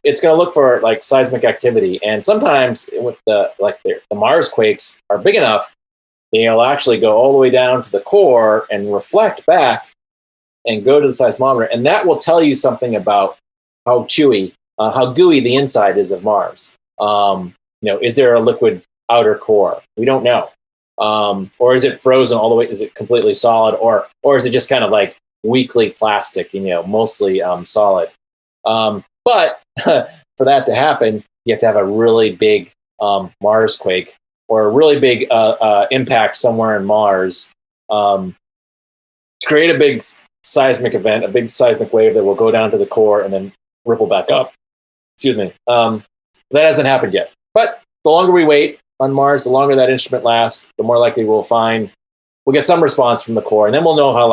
it's going to look for like seismic activity, and sometimes with the Mars quakes are big enough, they'll actually go all the way down to the core and reflect back and go to the seismometer, and that will tell you something about how chewy, how gooey the inside is of Mars. Is there a liquid outer core? We don't know. Or is it frozen all the way? Is it completely solid, or is it just kind of like weakly plastic? Mostly solid. But for that to happen, you have to have a really big Mars quake or a really big impact somewhere in Mars to create a big seismic event, a big seismic wave that will go down to the core and then ripple back up. Excuse me. That hasn't happened yet. But the longer we wait on Mars, the longer that instrument lasts, the more likely we'll get some response from the core, and then we'll know how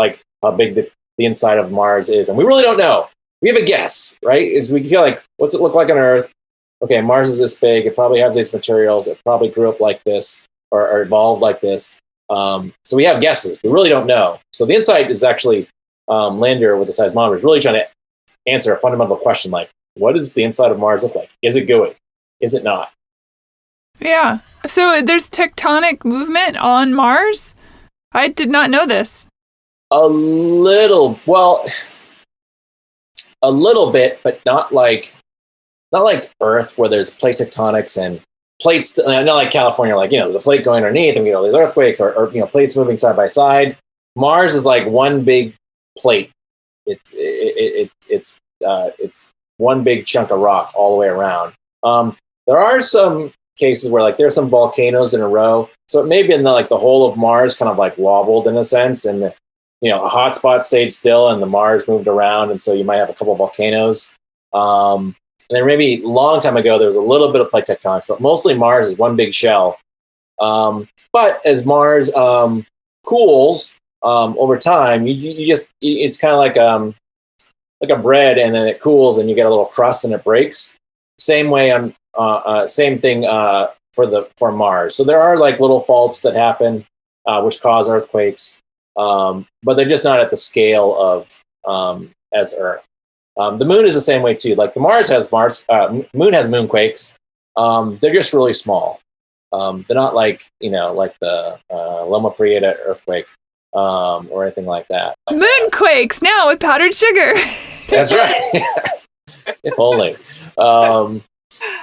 big the inside of Mars is. And we really don't know. We have a guess, right? We feel like, what's it look like on Earth? Okay, Mars is this big. It probably has these materials. It probably grew up like this or evolved like this. So we have guesses. We really don't know. So the InSight is actually lander with the seismometer is really trying to answer a fundamental question like, what does the inside of Mars look like? Is it gooey? Is it not? Yeah. So there's tectonic movement on Mars? I did not know this. A little bit, but not like Earth where there's plate tectonics and plates. Not like California, there's a plate going underneath and there's earthquakes or plates moving side by side. Mars is like one big plate. It's one big chunk of rock all the way around. There are some cases where there's some volcanoes in a row, so it may be in the whole of Mars kind of wobbled in a sense, and a hot spot stayed still and the Mars moved around, and so you might have a couple of volcanoes. And then maybe a long time ago there was a little bit of plate tectonics, but mostly Mars is one big shell. But as Mars cools over time, it's kind of like a bread, and then it cools and you get a little crust and it breaks. Same way same thing for Mars. So there are little faults that happen which cause earthquakes, but they're just not at the scale of as Earth. The Moon is the same way too. The Moon has moonquakes. They're just really small. They're not like the Loma Prieta earthquake or anything like that. Moonquakes now with powdered sugar. That's right. If only.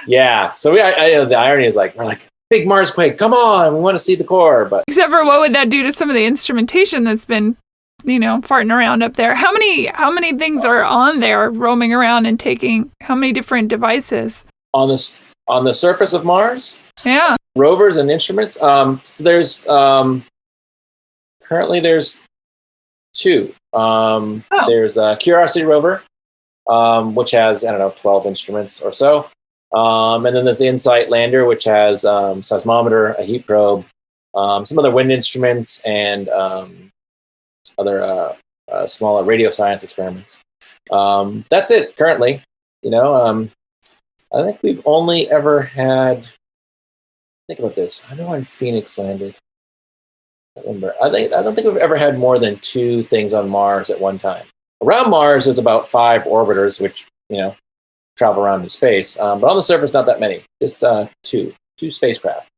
Yeah. So the irony is we're like, big Mars quake, come on, we want to see the core. But except for what would that do to some of the instrumentation that's been, farting around up there? How many things are on there roaming around and taking how many different devices? On the surface of Mars? Yeah. Rovers and instruments. So there's currently there's two. There's a Curiosity Rover, which has 12 instruments or so. And then there's the InSight lander, which has seismometer, a heat probe, some other wind instruments, and other smaller radio science experiments. That's it currently. I think we've only ever had. Think about this. I know when Phoenix landed. remember. I don't think we've ever had more than 2 things on Mars at one time. Around Mars, there's about 5 orbiters, which travel around in space. But on the surface, not that many. Just 2 spacecraft.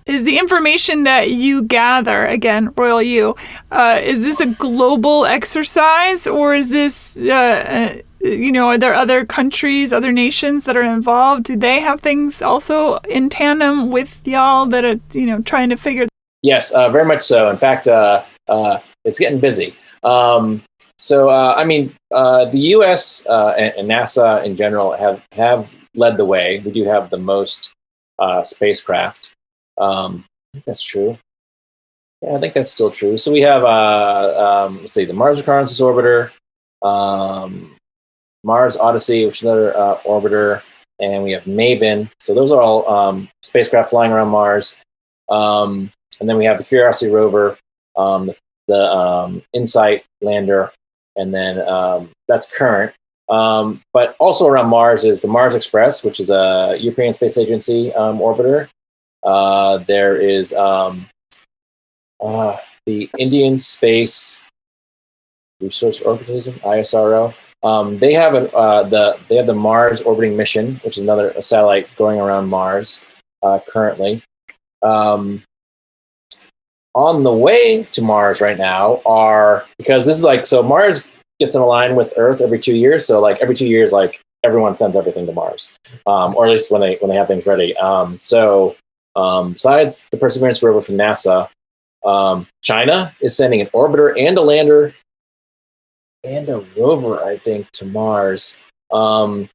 Is the information that you gather, again, Royal U, is this a global exercise, or is this, are there other countries, other nations that are involved? Do they have things also in tandem with y'all that are, trying to figure? Yes, very much so. In fact, it's getting busy. The U.S. and NASA in general have led the way. We do have the most spacecraft. I think that's true. Yeah, I think that's still true. So we have, the Mars Reconnaissance Orbiter, Mars Odyssey, which is another orbiter, and we have Maven. So those are all spacecraft flying around Mars. And then we have the Curiosity Rover, the InSight lander, and then that's current. But also around Mars is the Mars Express, which is a European Space Agency orbiter. There is the Indian Space Research Organization, ISRO. They have the Mars Orbiting Mission, which is another satellite going around Mars currently. On the way to Mars right now because this is so Mars gets in line with Earth every 2 years. So every 2 years, everyone sends everything to Mars, or at least when they have things ready. Besides the Perseverance rover from NASA, China is sending an orbiter and a lander and a rover, I think, to Mars. United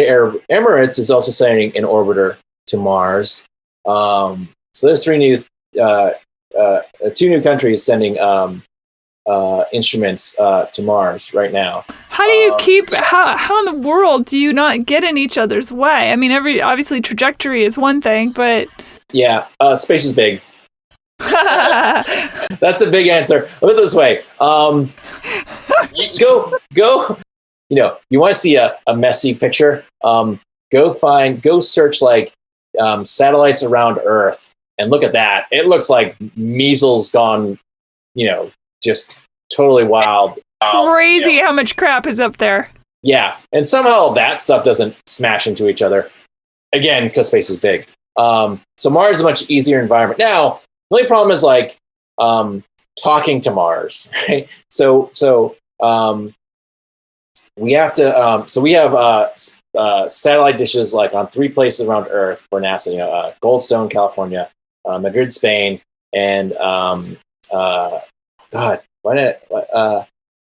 Arab Emirates is also sending an orbiter to Mars. So there's 2 new countries sending instruments to Mars right now. How do you how in the world do you not get in each other's way? I mean, obviously trajectory is one thing, but yeah, space is big. That's the big answer. Put it this way: go. You want to see a messy picture? Go search satellites around Earth and look at that. It looks like measles gone, just totally wild. Crazy how much crap is up there. Yeah, and somehow that stuff doesn't smash into each other. Again, because space is big. So Mars is a much easier environment. Now, the only problem is talking to Mars, right? So we have to. We have satellite dishes on 3 places around Earth for NASA. Goldstone, California, Madrid, Spain, and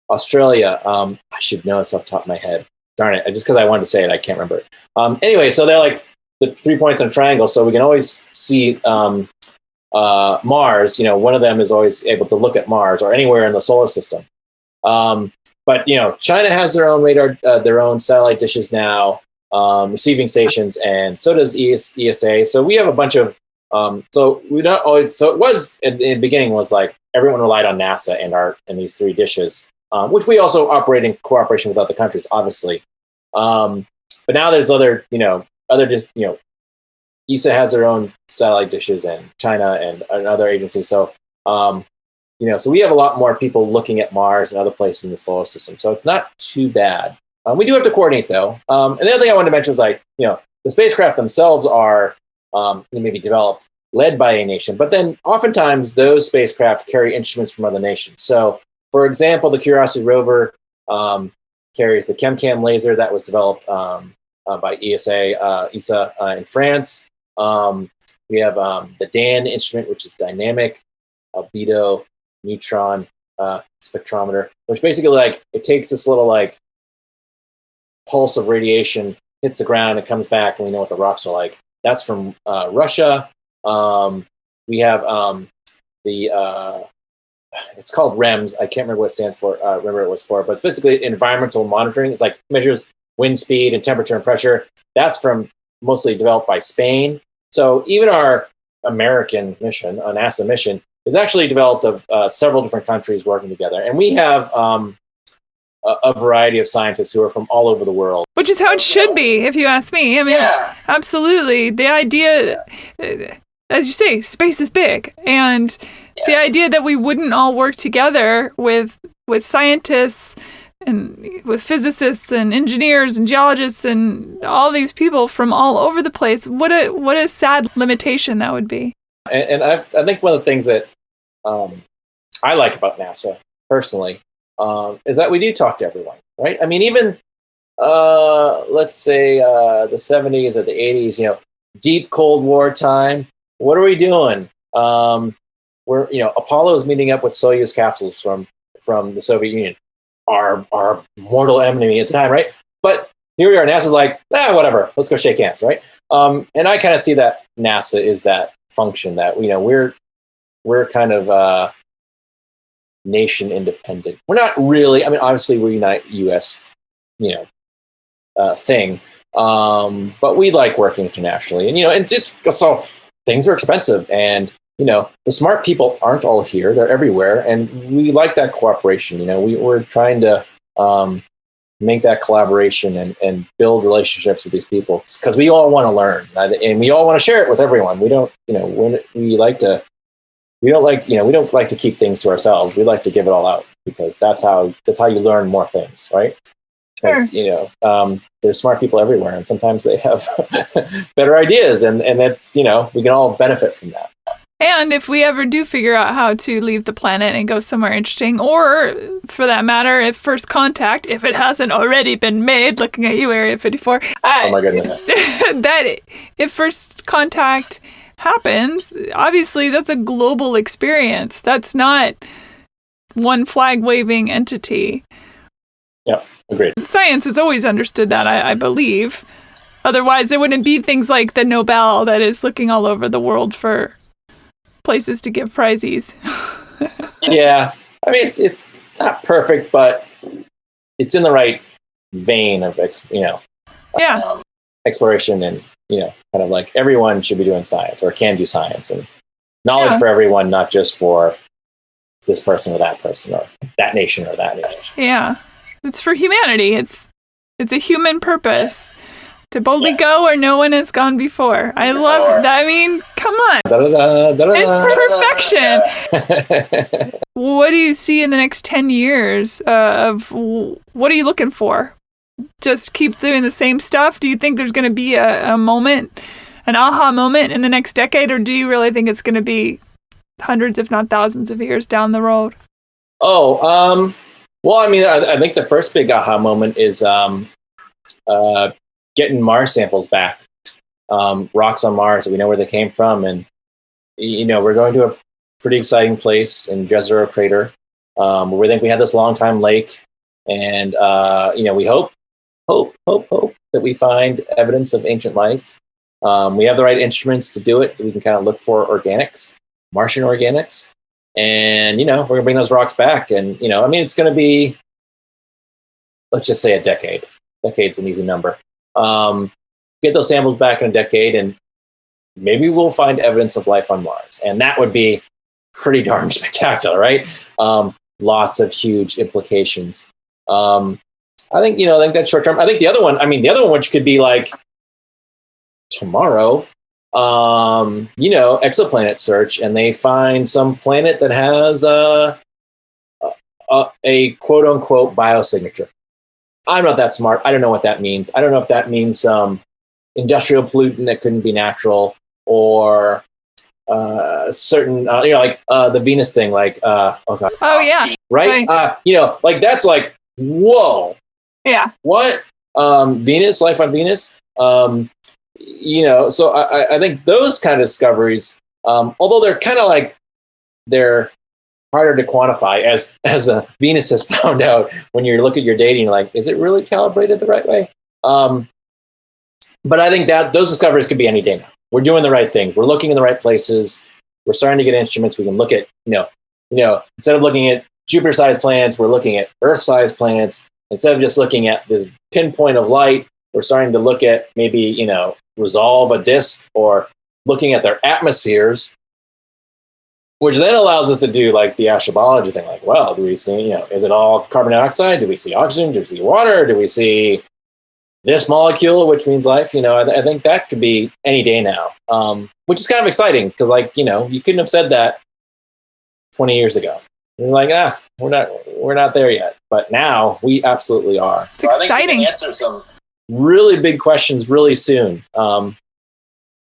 Australia. I should know this off the top of my head. Darn it! Just because I wanted to say it, I can't remember it. Anyway, so they're the 3 points on a triangle, so we can always see Mars. One of them is always able to look at Mars or anywhere in the solar system. But China has their own radar, their own satellite dishes now, receiving stations, and so does ESA. So we have a bunch of. So we not always. So it was in the beginning was everyone relied on NASA and these 3 dishes, which we also operate in cooperation with other countries, obviously. But now there's other ESA has their own satellite dishes, and China and other agencies. So so we have a lot more people looking at Mars and other places in the solar system. So it's not too bad. We do have to coordinate, though. And the other thing I wanted to mention was the spacecraft themselves are maybe developed, led by a nation, but then oftentimes those spacecraft carry instruments from other nations. So, for example, the Curiosity Rover carries the ChemCam laser that was developed by ESA in France. We have the DAN instrument, which is dynamic albedo neutron spectrometer, which basically it takes this little pulse of radiation, hits the ground, and comes back, and we know what the rocks are like. That's from Russia. We have it's called REMS. I can't remember what it stands for. Remember it was for, but basically environmental monitoring. It's measures wind speed and temperature and pressure. That's from mostly developed by Spain. So even our American mission, a NASA mission, is actually developed of several different countries working together. And we have a variety of scientists who are from all over the world. Which is how it should be, if you ask me. I mean, yeah. Absolutely. The idea, as you say, space is big. And the idea that we wouldn't all work together with scientists and with physicists and engineers and geologists and all these people from all over the place, what a sad limitation that would be. And I think one of the things that I like about NASA personally is that we do talk to everyone, right? I mean, even let's say the 70s or the 80s, deep Cold War time. What are we doing? We're Apollo's meeting up with Soyuz capsules from the Soviet Union, our mortal enemy at the time, right? But here we are. NASA's like, whatever. Let's go shake hands, right? And I kind of see that NASA is that function that we're kind of nation independent. We're not really. I mean, obviously, we're United U.S. Thing, but we like working internationally, and so things are expensive, and the smart people aren't all here; they're everywhere, and we like that cooperation. We're trying to make that collaboration and build relationships with these people because we all want to learn, and we all want to share it with everyone. We don't, we don't like to keep things to ourselves. We like to give it all out because that's how you learn more things, right? Because there's smart people everywhere, and sometimes they have better ideas, and that's we can all benefit from that. And if we ever do figure out how to leave the planet and go somewhere interesting, or for that matter, if first contact, if it hasn't already been made, looking at you, Area 54. Oh my goodness! That if first contact happens, obviously that's a global experience. That's not one flag waving entity. Yeah, agreed. Science has always understood that, I believe. Otherwise, there wouldn't be things like the Nobel that is looking all over the world for places to give prizes. Yeah, I mean it's not perfect, but it's in the right vein of exploration, and kind of like everyone should be doing science or can do science, and knowledge for everyone, not just for this person or that person or that nation or that nation. Yeah. It's for humanity. It's a human purpose to boldly go where no one has gone before. I love that. I mean, come on. It's perfection. What do you see in the next 10 years of what are you looking for? Just keep doing the same stuff? Do you think there's going to be a moment, an aha moment in the next decade, or do you really think it's going to be hundreds, if not thousands of years down the road? Well, I mean, I think the first big aha moment is getting Mars samples back, rocks on Mars. We know where they came from, and we're going to a pretty exciting place in Jezero Crater, where we think we have this long time lake, and we hope that we find evidence of ancient life. We have the right instruments to do it. We can kind of look for organics, Martian organics. And, we're going to bring those rocks back. And, it's going to be, let's just say a decade. Decade's an easy number. Get those samples back in a decade, and maybe we'll find evidence of life on Mars. And that would be pretty darn spectacular, right? Lots of huge implications. I think that's short term. I think the other one, which could be like tomorrow, exoplanet search, and they find some planet that has a quote unquote biosignature. I'm not that smart. I don't know what that means. I don't know if that means some industrial pollutant that couldn't be natural, or certain, the Venus thing, like, oh God. Oh yeah. Right. Like that's like, whoa. Yeah. What? Venus, life on Venus. So I think those kind of discoveries, although they're kind of like, they're harder to quantify, as Venus has found out when you look at your data and you're like, is it really calibrated the right way? But I think that those discoveries could be any day now. We're doing the right things. We're looking in the right places. We're starting to get instruments. We can look at, instead of looking at Jupiter-sized planets, we're looking at Earth-sized planets. Instead of just looking at this pinpoint of light, we're starting to look at maybe, resolve a disk, or looking at their atmospheres, which then allows us to do like the astrobiology thing. Like, well, do we see, is it all carbon dioxide? Do we see oxygen? Do we see water? Do we see, this molecule, which means life, I think that could be any day now, which is kind of exciting because, like, you couldn't have said that 20 years ago. You're like, we're not there yet. But now we absolutely are. It's exciting. I think we can answer some really big questions really soon. And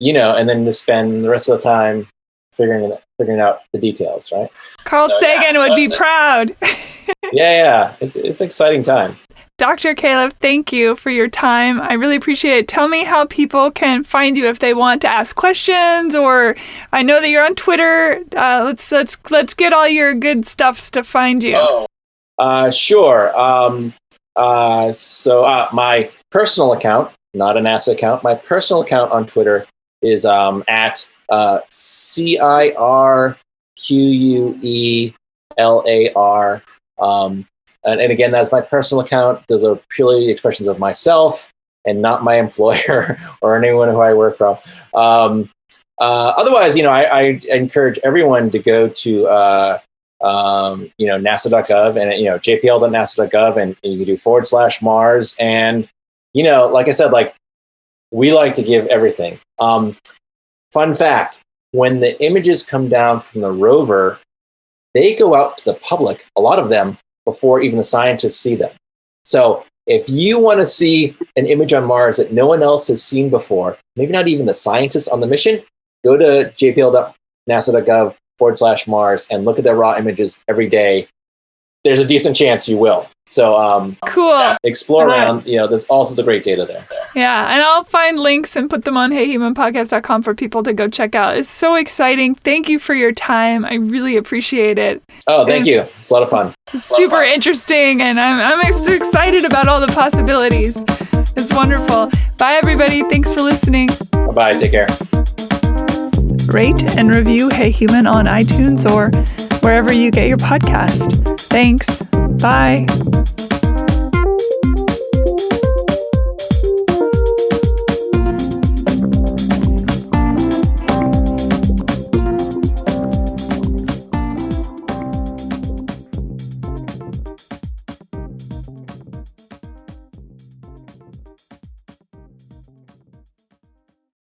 then to spend the rest of the time figuring out the details, right? Carl Sagan would be proud. Yeah. It's an exciting time. Dr. Calef, thank you for your time. I really appreciate it. Tell me how people can find you if they want to ask questions, or I know that you're on Twitter. Let's get all your good stuffs to find you. Sure. So my personal account, not a NASA account, my personal account on Twitter is at CIRQUELAR. And again, that's my personal account. Those are purely expressions of myself and not my employer or anyone who I work from. Otherwise, I encourage everyone to go to NASA.gov and JPL.nasa.gov, and you can do /Mars. And like I said, like, we like to give everything. Fun fact: when the images come down from the rover, they go out to the public, a lot of them, before even the scientists see them. So if you want to see an image on Mars that no one else has seen before, maybe not even the scientists on the mission, go to jpl.nasa.gov /Mars and look at their raw images every day. There's a decent chance you will. So cool. Explore around. There's all sorts of great data there. Yeah, and I'll find links and put them on heyhumanpodcast.com for people to go check out. It's so exciting. Thank you for your time. I really appreciate it. Oh, thank you. It's a lot of fun. It's super interesting, and I'm excited about all the possibilities. It's wonderful. Bye, everybody. Thanks for listening. Bye-bye. Take care. Rate and review Hey Human on iTunes or wherever you get your podcast. Thanks. Bye.